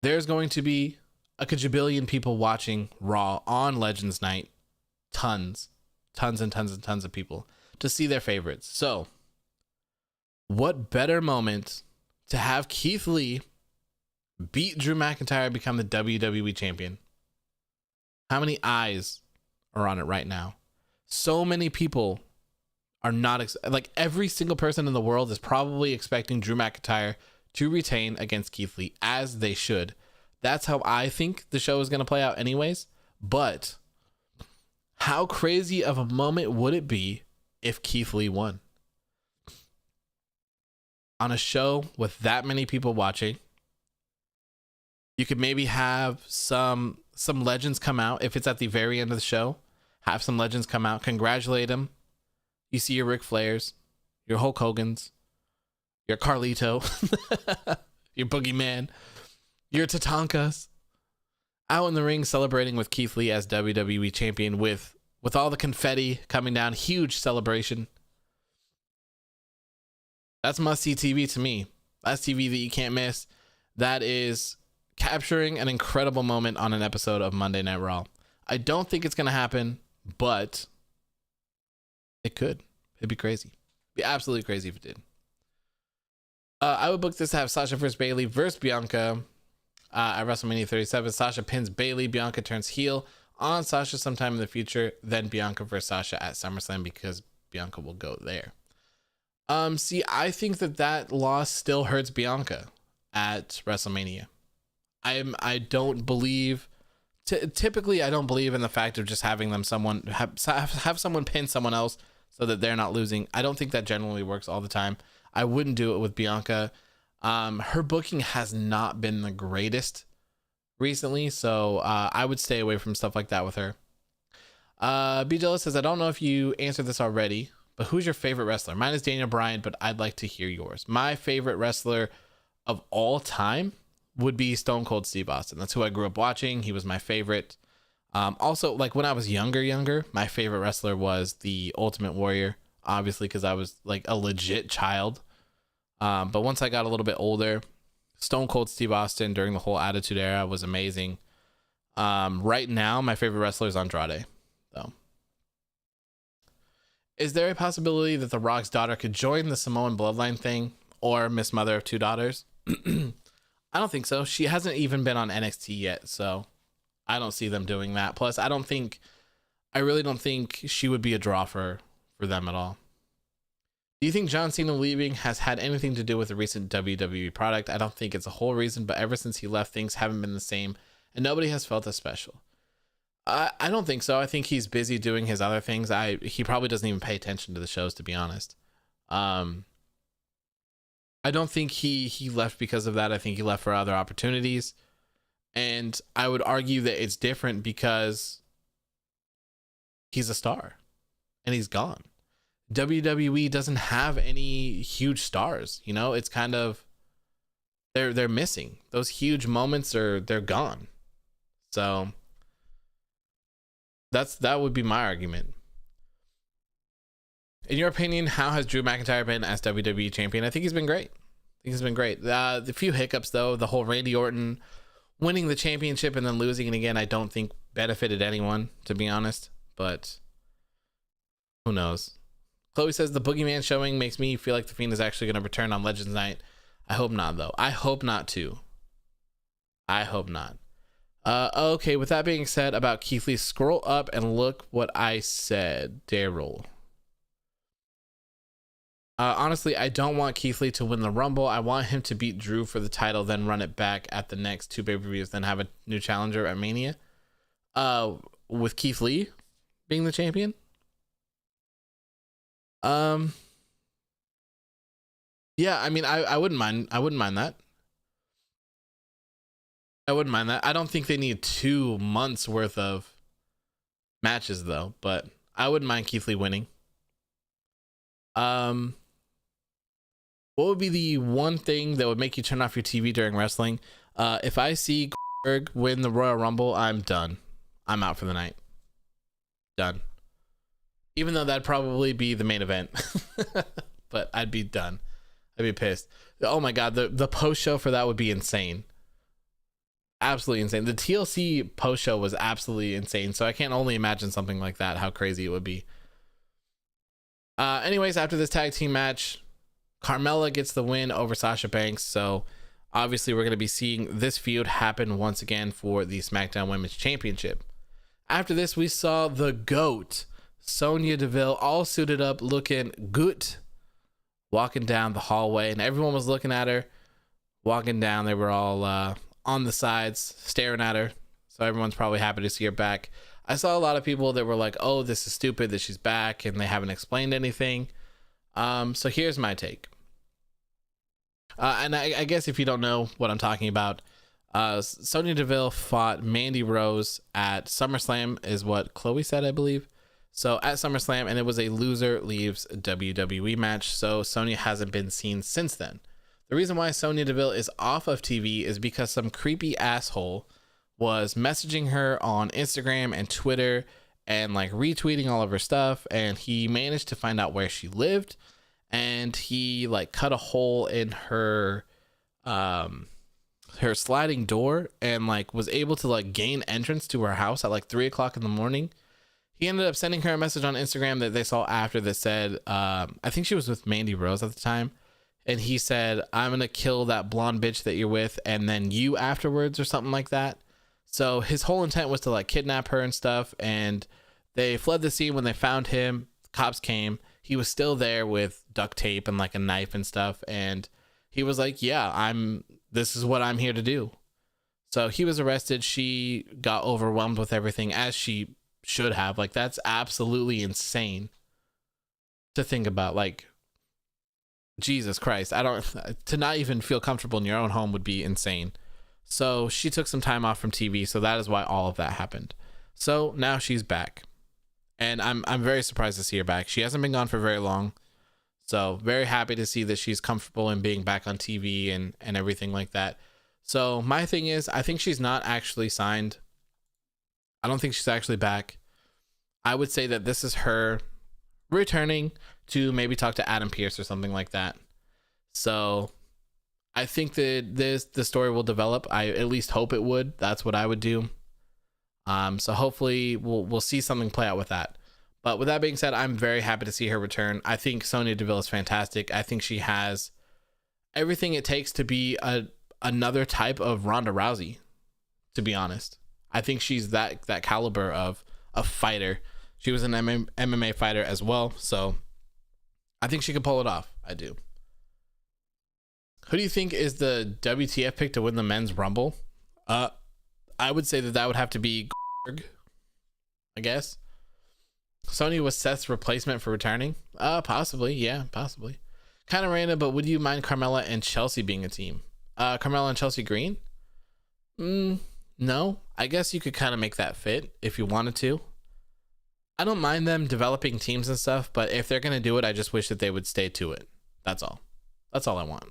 There's going to be a kajabillion people watching Raw on Legends Night. Tons of people to see their favorites. So, what better moment to have Keith Lee beat Drew McIntyre and become the WWE Champion? How many eyes are on it right now? So many people are not like every single person in the world is probably expecting Drew McIntyre to retain against Keith Lee, as they should. That's how I think the show is going to play out anyways. But how crazy of a moment would it be if Keith Lee won? On a show with that many people watching, you could maybe have some legends come out. If it's at the very end of the show, have some legends come out, congratulate him. You see your Ric Flairs, your Hulk Hogan's, your Carlito, your Boogeyman, your Tatankas out in the ring celebrating with Keith Lee as WWE Champion with all the confetti coming down. Huge celebration. That's must-see TV to me. That's TV that you can't miss. That is capturing an incredible moment on an episode of Monday Night Raw. I don't think it's going to happen, but it could. It'd be crazy. It'd be absolutely crazy if it did. I would book this to have Sasha versus Bayley versus Bianca at WrestleMania 37. Sasha pins Bayley. Bianca turns heel on Sasha sometime in the future. Then Bianca versus Sasha at SummerSlam because Bianca will go there. See, I think that loss still hurts Bianca at WrestleMania. I don't believe. Typically, I don't believe in the fact of just having them have someone pin someone else so that they're not losing. I don't think that generally works all the time. I wouldn't do it with Bianca. Her booking has not been the greatest recently, so I would stay away from stuff like that with her. B. Jealous says, I don't know if you answered this already, but who's your favorite wrestler? Mine is Daniel Bryan, but I'd like to hear yours. My favorite wrestler of all time would be Stone Cold Steve Austin. That's who I grew up watching. He was my favorite. Also, like when I was younger, my favorite wrestler was the Ultimate Warrior, obviously because I was like a legit child. But once I got a little bit older, Stone Cold Steve Austin during the whole Attitude Era was amazing. Right now, my favorite wrestler is Andrade, though. Is there a possibility that The Rock's daughter could join the Samoan bloodline thing or Miss Mother of Two Daughters? I don't think so. She hasn't even been on NXT yet, so I don't see them doing that. Plus, I really don't think she would be a draw for them at all. Do you think John Cena leaving has had anything to do with the recent WWE product? I don't think it's a whole reason, but ever since he left, things haven't been the same, and nobody has felt as special. I don't think so. I think he's busy doing his other things. He probably doesn't even pay attention to the shows, to be honest. I don't think he left because of that. I think he left for other opportunities. And I would argue that it's different because he's a star and he's gone. WWE doesn't have any huge stars, you know? It's kind of they're missing. Those huge moments they're gone. So that would be my argument. In your opinion, how has Drew McIntyre been as WWE champion? I think he's been great. The few hiccups though, the whole Randy Orton winning the championship and then losing it again, I don't think benefited anyone, to be honest, but who knows? Chloe says the Boogeyman showing makes me feel like the Fiend is actually going to return on Legends Night. I hope not, though. I hope not, too. I hope not. Okay, with that being said about Keith Lee, scroll up and look what I said, Daryl. Honestly, I don't want Keith Lee to win the Rumble. I want him to beat Drew for the title, then run it back at the next 2 pay-per-views, then have a new challenger at Mania. With Keith Lee being the champion? Yeah, I mean, I wouldn't mind that. I don't think they need 2 months worth of matches though, but I wouldn't mind Keith Lee winning. What would be the one thing that would make you turn off your TV during wrestling? If I see Goldberg win the Royal Rumble, I'm done. I'm out for the night. Done. Even though that'd probably be the main event. But I'd be done. I'd be pissed. Oh my god, the post show for that would be insane. Absolutely insane. The TLC post show was absolutely insane. So I can't only imagine something like that, how crazy it would be. Anyways, after this tag team match, Carmella gets the win over Sasha Banks. So obviously we're going to be seeing this feud happen once again for the SmackDown Women's Championship. After this, we saw the GOAT, Sonya Deville, all suited up, looking good, walking down the hallway, and everyone was looking at her walking down. They were all on the sides staring at her, so everyone's probably happy to see her back. I saw a lot of people that were like, oh, this is stupid that she's back, and they haven't explained anything. So here's my take. And I guess if you don't know what I'm talking about, Sonya Deville fought Mandy Rose at SummerSlam, is what Chloe said, I believe. So at SummerSlam, and it was a loser leaves WWE match. So Sonya hasn't been seen since then. The reason why Sonya Deville is off of TV is because some creepy asshole was messaging her on Instagram and Twitter and like retweeting all of her stuff. And he managed to find out where she lived, and he like cut a hole in her sliding door and like was able to like gain entrance to her house at like 3:00 in the morning. He ended up sending her a message on Instagram that they saw after that said, I think she was with Mandy Rose at the time. And he said, I'm going to kill that blonde bitch that you're with, and then you afterwards, or something like that. So his whole intent was to like kidnap her and stuff. And they fled the scene. When they found him, cops came. He was still there with duct tape and like a knife and stuff. And he was like, yeah, this is what I'm here to do. So he was arrested. She got overwhelmed with everything, as she should have. Like, that's absolutely insane to think about. Like, Jesus Christ, to not even feel comfortable in your own home would be insane. So she took some time off from TV, so that is why all of that happened. So now she's back, and I'm very surprised to see her back. She hasn't been gone for very long, so very happy to see that she's comfortable in being back on TV and everything like that. So my thing is, I think she's not actually signed. I don't think she's actually back. I would say that this is her returning to maybe talk to Adam Pearce or something like that. So I think that the story will develop. I at least hope it would. That's what I would do. So hopefully we'll see something play out with that. But with that being said, I'm very happy to see her return. I think Sonya Deville is fantastic. I think she has everything it takes to be a another type of Ronda Rousey, to be honest. I think she's that caliber of a fighter. She was an MMA fighter as well, so I think she could pull it off. I do. Who do you think is the WTF pick to win the men's Rumble? I would say that would have to be Goldberg, I guess. Sonya was Seth's replacement for returning. Possibly, yeah, possibly. Kind of random, but would you mind Carmella and Chelsea being a team? Carmella and Chelsea Green? No. I guess you could kind of make that fit if you wanted to. I don't mind them developing teams and stuff, but if they're going to do it, I just wish that they would stay to it. That's all. That's all I want.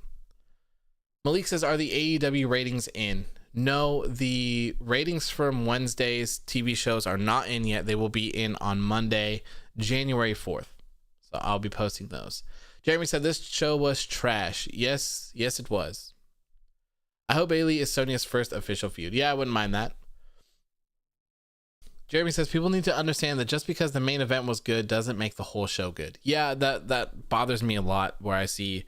Malik says, are the AEW ratings in? No, the ratings from Wednesday's TV shows are not in yet. They will be in on Monday, January 4th. So I'll be posting those. Jeremy said, this show was trash. Yes, it was. I hope Bayley is Sonya's first official feud. Yeah, I wouldn't mind that. Jeremy says, people need to understand that just because the main event was good doesn't make the whole show good. Yeah, that bothers me a lot where I see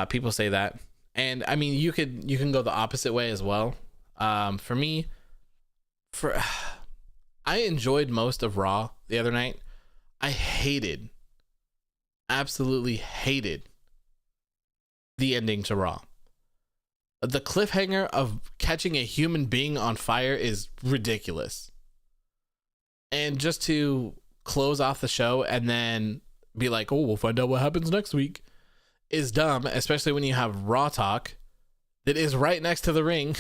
people say that. And I mean, you can go the opposite way as well. For me, I enjoyed most of Raw the other night. I absolutely hated the ending to Raw. The cliffhanger of catching a human being on fire is ridiculous. And just to close off the show and then be like, oh, we'll find out what happens next week, is dumb, especially when you have Raw Talk that is right next to the ring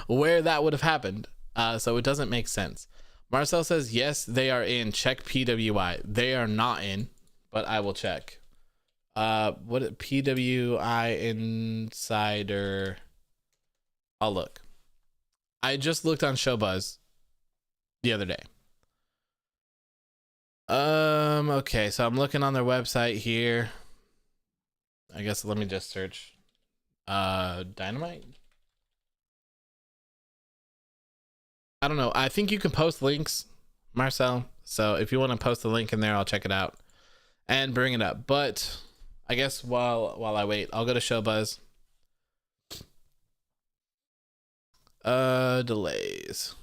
where that would have happened. So it doesn't make sense. Marcel says, yes, they are in. Check PWI. They are not in, but I will check. What PWI Insider? I'll look. I just looked on Showbuzz the other day. Okay, so I'm looking on their website here. I guess let me just search Dynamite. I don't know. I think you can post links, Marcel. So if you want to post the link in there, I'll check it out and bring it up. But I guess while I wait, I'll go to Showbuzz. Delays.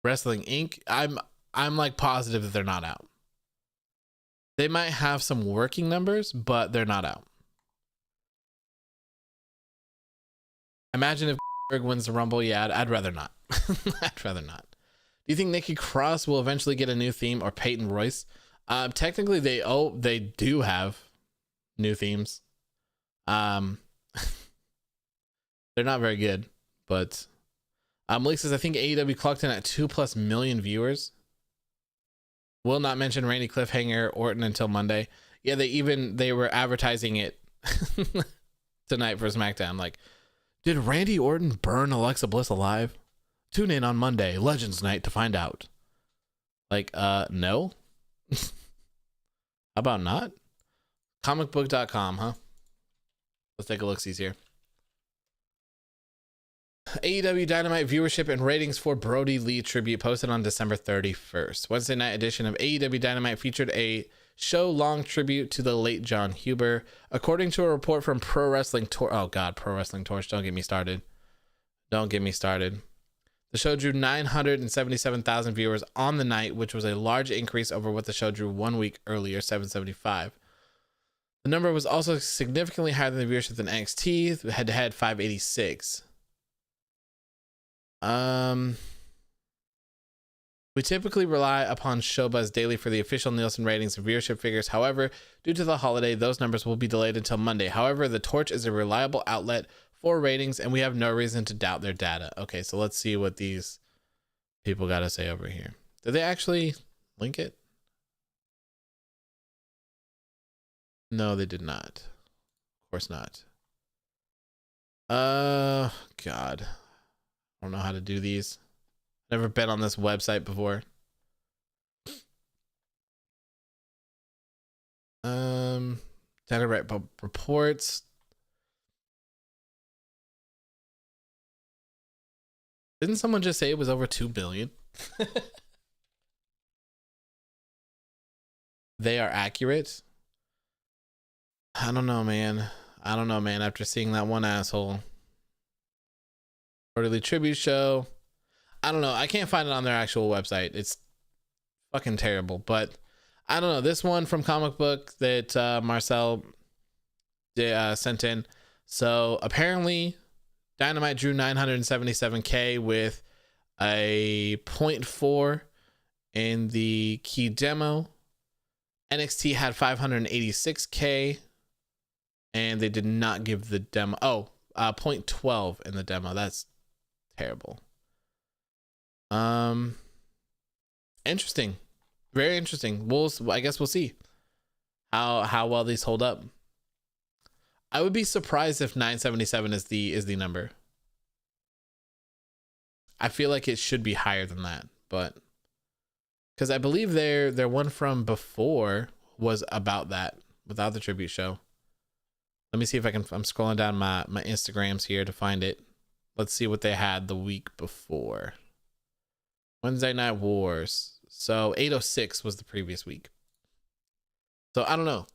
Wrestling Inc. I'm like positive that they're not out. They might have some working numbers, but they're not out. Imagine if Berg wins the Rumble. Yeah, I'd rather not. I'd rather not. Do you think Nikki Cross will eventually get a new theme, or Peyton Royce? Technically, they do have new themes. They're not very good, but Malik says, I think AEW clocked in at 2+ million viewers. Will not mention Randy Cliffhanger Orton until Monday. Yeah, they were advertising it tonight for SmackDown. Like, did Randy Orton burn Alexa Bliss alive? Tune in on Monday, Legends Night, to find out. Like, no. How about not? Comicbook.com, huh? Let's take a look-sees here. AEW Dynamite viewership and ratings for Brody Lee tribute posted on December 31st. Wednesday night edition of AEW Dynamite featured a show-long tribute to the late John Huber. According to a report from Pro Wrestling Torch. Oh God, Pro Wrestling Torch. Don't get me started. Don't get me started. The show drew 977,000 viewers on the night, which was a large increase over what the show drew 1 week earlier, 775. The number was also significantly higher than the viewership than NXT, head-to-head 586. We typically rely upon Showbuzz daily for the official Nielsen ratings and viewership figures. However, due to the holiday, those numbers will be delayed until Monday. However, the Torch is a reliable outlet for ratings, and we have no reason to doubt their data. Okay, so let's see what these people got to say over here. Did they actually link it? No, they did not. Of course not. God. I don't know how to do these. Never been on this website before. Dynamite reports. Didn't someone just say it was over 2 billion? They are accurate. I don't know, man. I don't know, man. After seeing that one asshole. Quarterly tribute show. I don't know. I can't find it on their actual website. It's fucking terrible. But I don't know. This one from comic book that Marcel sent in. So apparently Dynamite drew 977K with a 0.4 in the key demo. NXT had 586K and they did not give the demo. 0.12 in the demo. That's terrible. Interesting. Very interesting. I guess we'll see how well these hold up. I would be surprised if 977 is the number. I feel like it should be higher than that, but because I believe their one from before was about that without the tribute show. Let me see if I can. I'm scrolling down my Instagrams here to find it. Let's see what they had the week before. Wednesday Night Wars. So 806 was the previous week. So I don't know.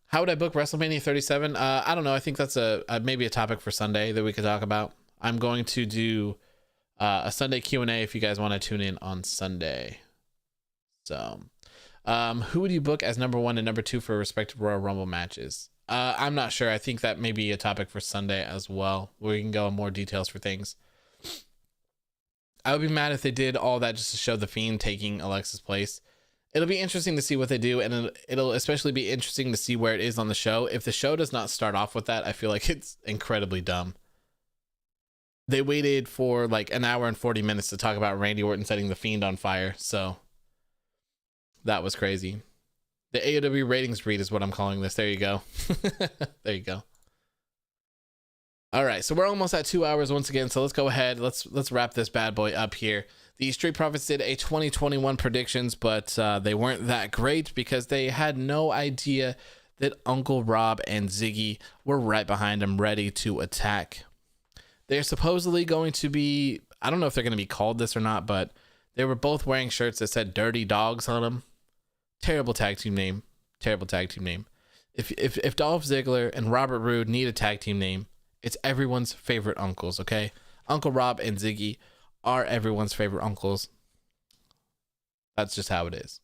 How would I book WrestleMania 37? I don't know. I think that's maybe a topic for Sunday that we could talk about. I'm going to do a Sunday Q&A if you guys want to tune in on Sunday. So, who would you book as number 1 and number 2 for respective Royal Rumble matches? I'm not sure. I think that may be a topic for Sunday as well, where we can go in more details for things. I would be mad if they did all that just to show The Fiend taking Alexa's place. It'll be interesting to see what they do, and it'll especially be interesting to see where it is on the show. If the show does not start off with that, I feel like it's incredibly dumb. They waited for like an hour and 40 minutes to talk about Randy Orton setting The Fiend on fire, so that was crazy. The AEW ratings read is what I'm calling this. There you go. There you go. All right, so we're almost at 2 hours once again, so let's go ahead. Let's wrap this bad boy up here. The Street Profits did a 2021 predictions, but they weren't that great because they had no idea that Uncle Rob and Ziggy were right behind them, ready to attack. They're supposedly going to be, I don't know if they're going to be called this or not, but they were both wearing shirts that said Dirty Dogs on them. Terrible tag team name. Terrible tag team name. If Dolph Ziggler and Robert Roode need a tag team name, it's everyone's favorite uncles, okay? Uncle Rob and Ziggy are everyone's favorite uncles. That's just how it is.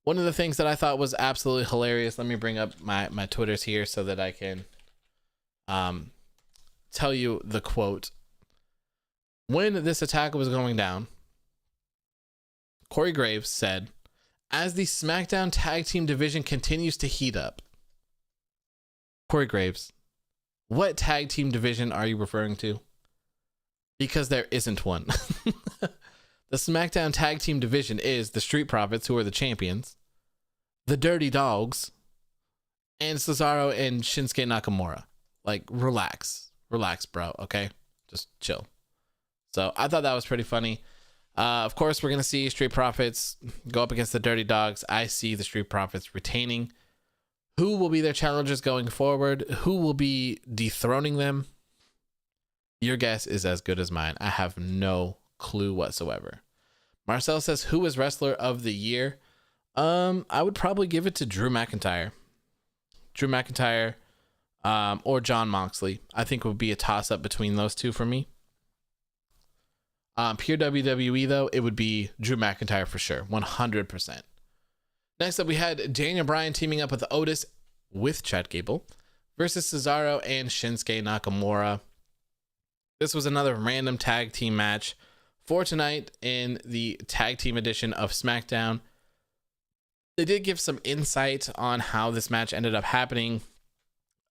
One of the things that I thought was absolutely hilarious, let me bring up my Twitters here so that I can tell you the quote. When this attack was going down, Corey Graves said, as the SmackDown tag team division continues to heat up. Corey Graves, what tag team division are you referring to? Because there isn't one. The SmackDown tag team division is the Street Profits, who are the champions, the Dirty Dogs, and Cesaro and Shinsuke Nakamura. Like, relax, bro. Okay, just chill. So I thought that was pretty funny. Of course, we're gonna see Street Profits go up against the Dirty Dogs. I see the Street Profits retaining. Who will be their challengers going forward? Who will be dethroning them? Your guess is as good as mine. I have no clue whatsoever. Marcel says, who is Wrestler of the Year? I would probably give it to Drew McIntyre. Drew McIntyre or Jon Moxley. I think it would be a toss-up between those two for me. Pure WWE, though, it would be Drew McIntyre for sure. 100%. Next up, we had Daniel Bryan teaming up with Otis with Chad Gable versus Cesaro and Shinsuke Nakamura. This was another random tag team match for tonight in the tag team edition of SmackDown. They did give some insight on how this match ended up happening.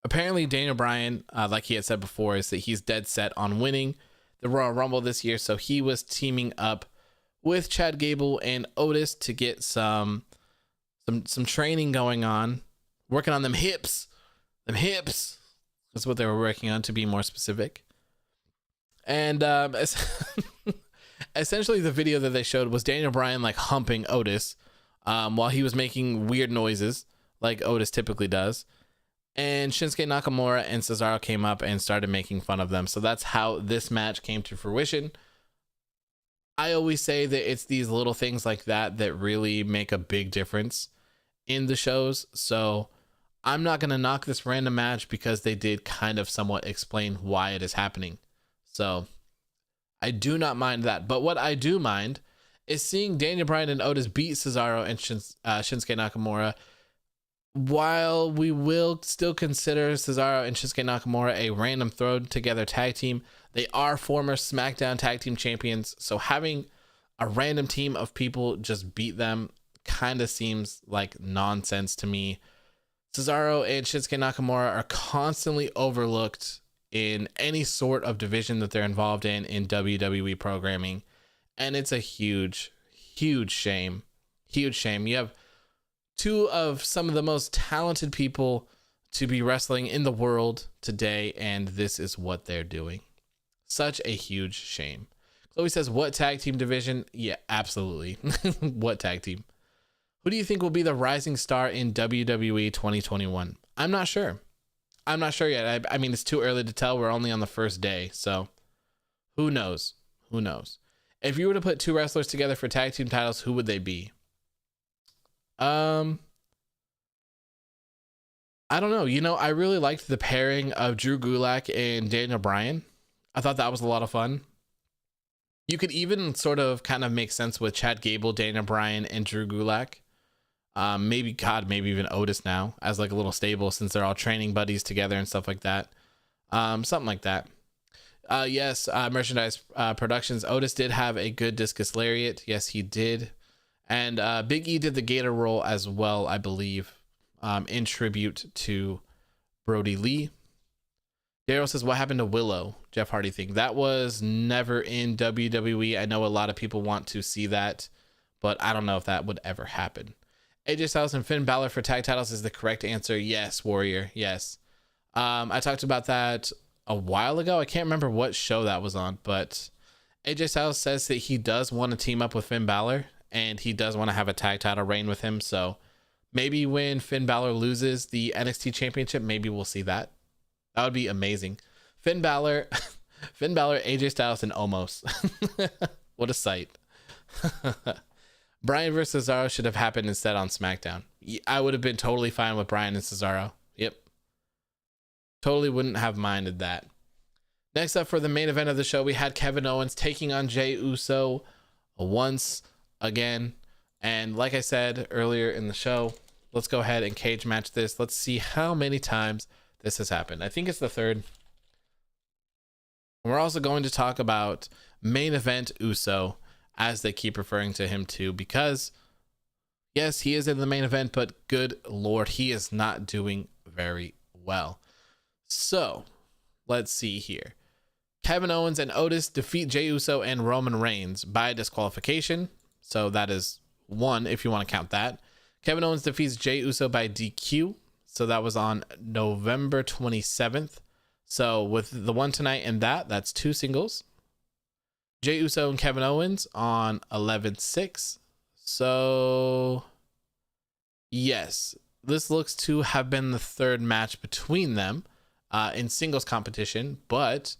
Apparently, Daniel Bryan, like he had said before, is that he's dead set on winning the Royal Rumble this year. So he was teaming up with Chad Gable and Otis to get some training going on, working on them hips. That's what they were working on, to be more specific. And essentially the video that they showed was Daniel Bryan like humping Otis while he was making weird noises like Otis typically does. And Shinsuke Nakamura and Cesaro came up and started making fun of them. So that's how this match came to fruition. I always say that it's these little things like that that really make a big difference in the shows. So I'm not going to knock this random match because they did kind of somewhat explain why it is happening. So I do not mind that. But what I do mind is seeing Daniel Bryan and Otis beat Cesaro and Shinsuke Nakamura. While we will still consider Cesaro and Shinsuke Nakamura a random thrown together tag team, they are former SmackDown tag team champions. So having a random team of people just beat them kind of seems like nonsense to me. Cesaro and Shinsuke Nakamura are constantly overlooked in any sort of division that they're involved in WWE programming. And it's a huge, huge shame. Huge shame. You have two of some of the most talented people to be wrestling in the world today, and this is what they're doing. Such a huge shame. Chloe says, what tag team division? Yeah, absolutely. What tag team? Who do you think will be the rising star in WWE 2021? I'm not sure. I'm not sure yet. I mean, it's too early to tell. We're only on the first day. So who knows? Who knows? If you were to put two wrestlers together for tag team titles, who would they be? I don't know. You know, I really liked the pairing of Drew Gulak and Daniel Bryan. I thought that was a lot of fun. You could even sort of kind of make sense with Chad Gable, Daniel Bryan, and Drew Gulak. Maybe even Otis now as like a little stable since they're all training buddies together and stuff like that. Something like that. Yes, Merchandise Productions. Otis did have a good discus lariat. Yes, he did. And Big E did the Gator roll as well, I believe, in tribute to Brody Lee. Daryl says, what happened to Willow? Jeff Hardy thing. That was never in WWE. I know a lot of people want to see that, but I don't know if that would ever happen. AJ Styles and Finn Balor for tag titles is the correct answer. Yes, Warrior. Yes. I talked about that a while ago. I can't remember what show that was on, but AJ Styles says that he does want to team up with Finn Balor and he does want to have a tag title reign with him. So maybe when Finn Balor loses the NXT championship, maybe we'll see that. That would be amazing. Finn Balor, AJ Styles, and Omos. What a sight. Bryan versus Cesaro should have happened instead on SmackDown. I would have been totally fine with Bryan and Cesaro. Yep. Totally wouldn't have minded that. Next up for the main event of the show, we had Kevin Owens taking on Jey Uso once again. And like I said earlier in the show, let's go ahead and cage match this. Let's see how many times this has happened. I think it's the third. We're also going to talk about main event Uso, as they keep referring to him too, because yes, he is in the main event, but good Lord, he is not doing very well. So let's see here. Kevin Owens and Otis defeat Jey Uso and Roman Reigns by disqualification. So that is one, if you want to count that. Kevin Owens defeats Jey Uso by DQ. So that was on November 27th. So with the one tonight and that's two singles. Jey Uso and Kevin Owens on 11/6. So yes, this looks to have been the third match between them in singles competition, but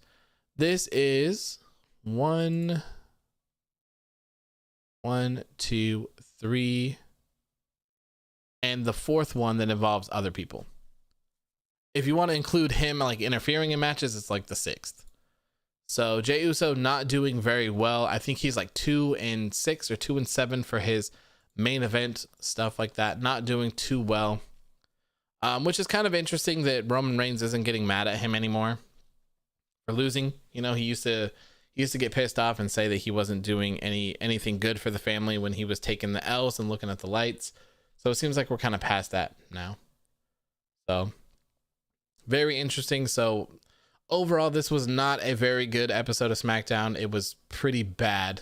this is one, two, three, and the fourth one that involves other people. If you want to include him like interfering in matches, it's like the sixth. So Jey Uso not doing very well. I think he's like 2-6 or 2-7 for his main event, stuff like that. Not doing too well, which is kind of interesting that Roman Reigns isn't getting mad at him anymore for losing. You know, he used to get pissed off and say that he wasn't doing anything good for the family when he was taking the L's and looking at the lights. So it seems like we're kind of past that now. So very interesting. So overall, this was not a very good episode of SmackDown. It was pretty bad,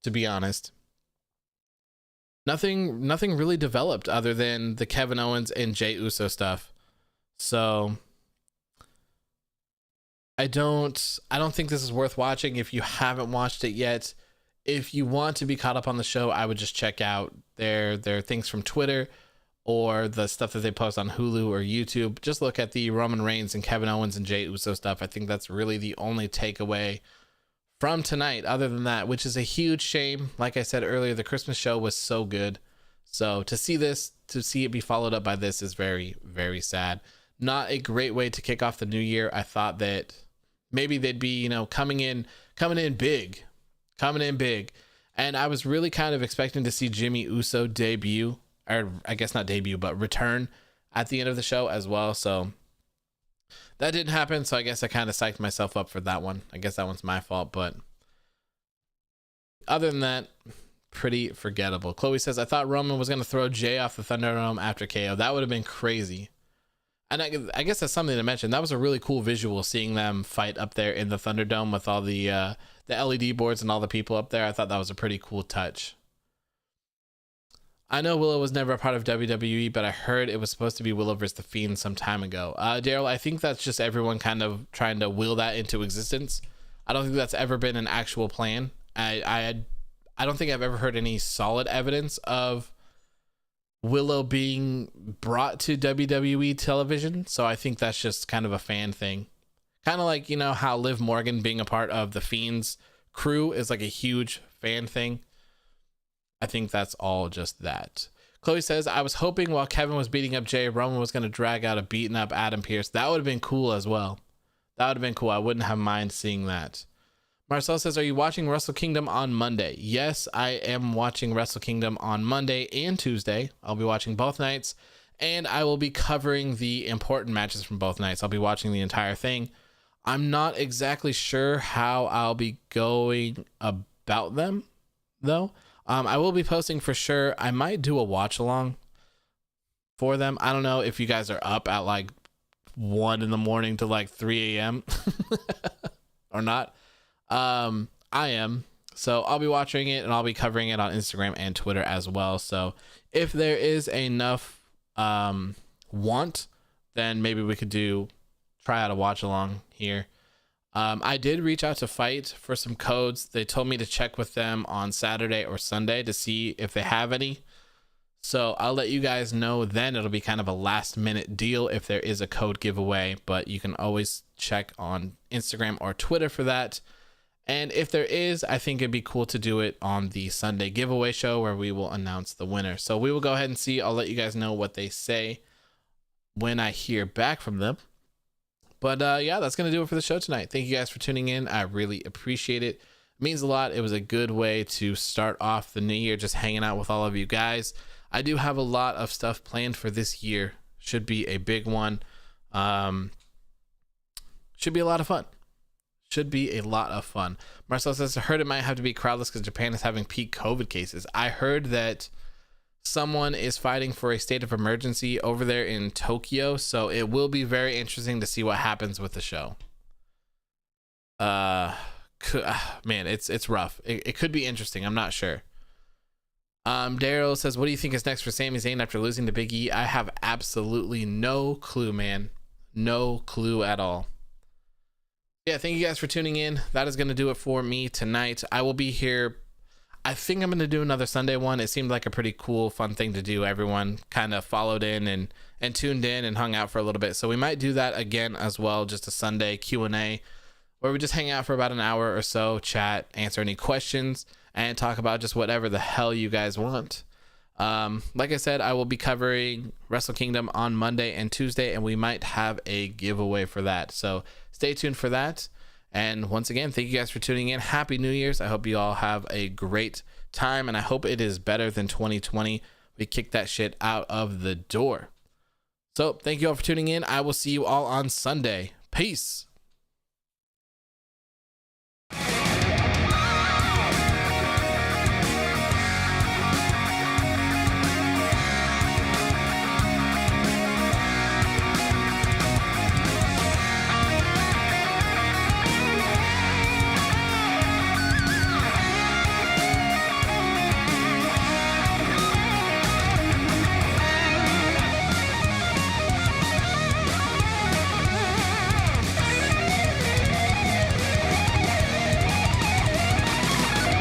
to be honest. Nothing really developed other than the Kevin Owens and Jey Uso stuff. So I don't think this is worth watching if you haven't watched it yet. If you want to be caught up on the show, I would just check out their things from Twitter or the stuff that they post on Hulu or YouTube. Just look at the Roman Reigns and Kevin Owens and Jey Uso stuff. I think that's really the only takeaway from tonight other than that, which is a huge shame. Like I said earlier, the Christmas show was so good. So to see this to see it be followed up by this is very, very sad. Not a great way to kick off the new year. I thought that maybe they'd be, coming in big. And I was really kind of expecting to see Jimmy Uso debut, or I guess not debut, but return at the end of the show as well. So that didn't happen. So I guess I kind of psyched myself up for that one. I guess that one's my fault, but other than that, pretty forgettable. Chloe says, I thought Roman was going to throw Jey off the Thunderdome after KO. That would have been crazy. And I guess that's something to mention. That was a really cool visual, seeing them fight up there in the Thunderdome with all the LED boards and all the people up there. I thought that was a pretty cool touch. I know Willow was never a part of WWE, but I heard it was supposed to be Willow versus The Fiend some time ago. Daryl, I think that's just everyone kind of trying to will that into existence. I don't think that's ever been an actual plan. I don't think I've ever heard any solid evidence of Willow being brought to WWE television. So I think that's just kind of a fan thing. Kind of like, how Liv Morgan being a part of The Fiend's crew is like a huge fan thing. I think that's all just that. Chloe says, I was hoping while Kevin was beating up Jey, Roman was going to drag out a beaten up Adam Pearce. That would have been cool as well. That would have been cool. I wouldn't have mind seeing that. Marcel says, are you watching Wrestle Kingdom on Monday? Yes, I am watching Wrestle Kingdom on Monday and Tuesday. I'll be watching both nights, and I will be covering the important matches from both nights. I'll be watching the entire thing. I'm not exactly sure how I'll be going about them, though. I will be posting for sure. I might do a watch along for them. I don't know if you guys are up at like 1 a.m. to like 3 a.m. or not. I am. So I'll be watching it, and I'll be covering it on Instagram and Twitter as well. So if there is enough want, then maybe we could try out a watch along here. I did reach out to Fight for some codes. They told me to check with them on Saturday or Sunday to see if they have any. So I'll let you guys know then. It'll be kind of a last minute deal if there is a code giveaway, but you can always check on Instagram or Twitter for that. And if there is, I think it'd be cool to do it on the Sunday giveaway show where we will announce the winner. So we will go ahead and see. I'll let you guys know what they say when I hear back from them. But yeah, that's going to do it for the show tonight. Thank you guys for tuning in. I really appreciate it. It means a lot. It was a good way to start off the new year, just hanging out with all of you guys. I do have a lot of stuff planned for this year. Should be a big one. Should be a lot of fun. Marcel says, I heard it might have to be crowdless because Japan is having peak COVID cases. I heard that someone is fighting for a state of emergency over there in Tokyo, so it will be very interesting to see what happens with the show. Man, it's rough. It could be interesting. I'm not sure. Daryl says, what do you think is next for Sami Zayn after losing to Big E? I have absolutely no clue, man. No clue at all. Yeah, thank you guys for tuning in. That is going to do it for me tonight. I will be here. I think I'm going to do another Sunday one. It seemed like a pretty cool, fun thing to do. Everyone kind of followed in and tuned in and hung out for a little bit. So we might do that again as well, just a Sunday Q&A where we just hang out for about an hour or so, chat, answer any questions, and talk about just whatever the hell you guys want. Like I said, I will be covering Wrestle Kingdom on Monday and Tuesday, and we might have a giveaway for that. So stay tuned for that. And once again, thank you guys for tuning in. Happy New Year's. I hope you all have a great time, and I hope it is better than 2020. We kicked that shit out of the door. So thank you all for tuning in. I will see you all on Sunday. Peace.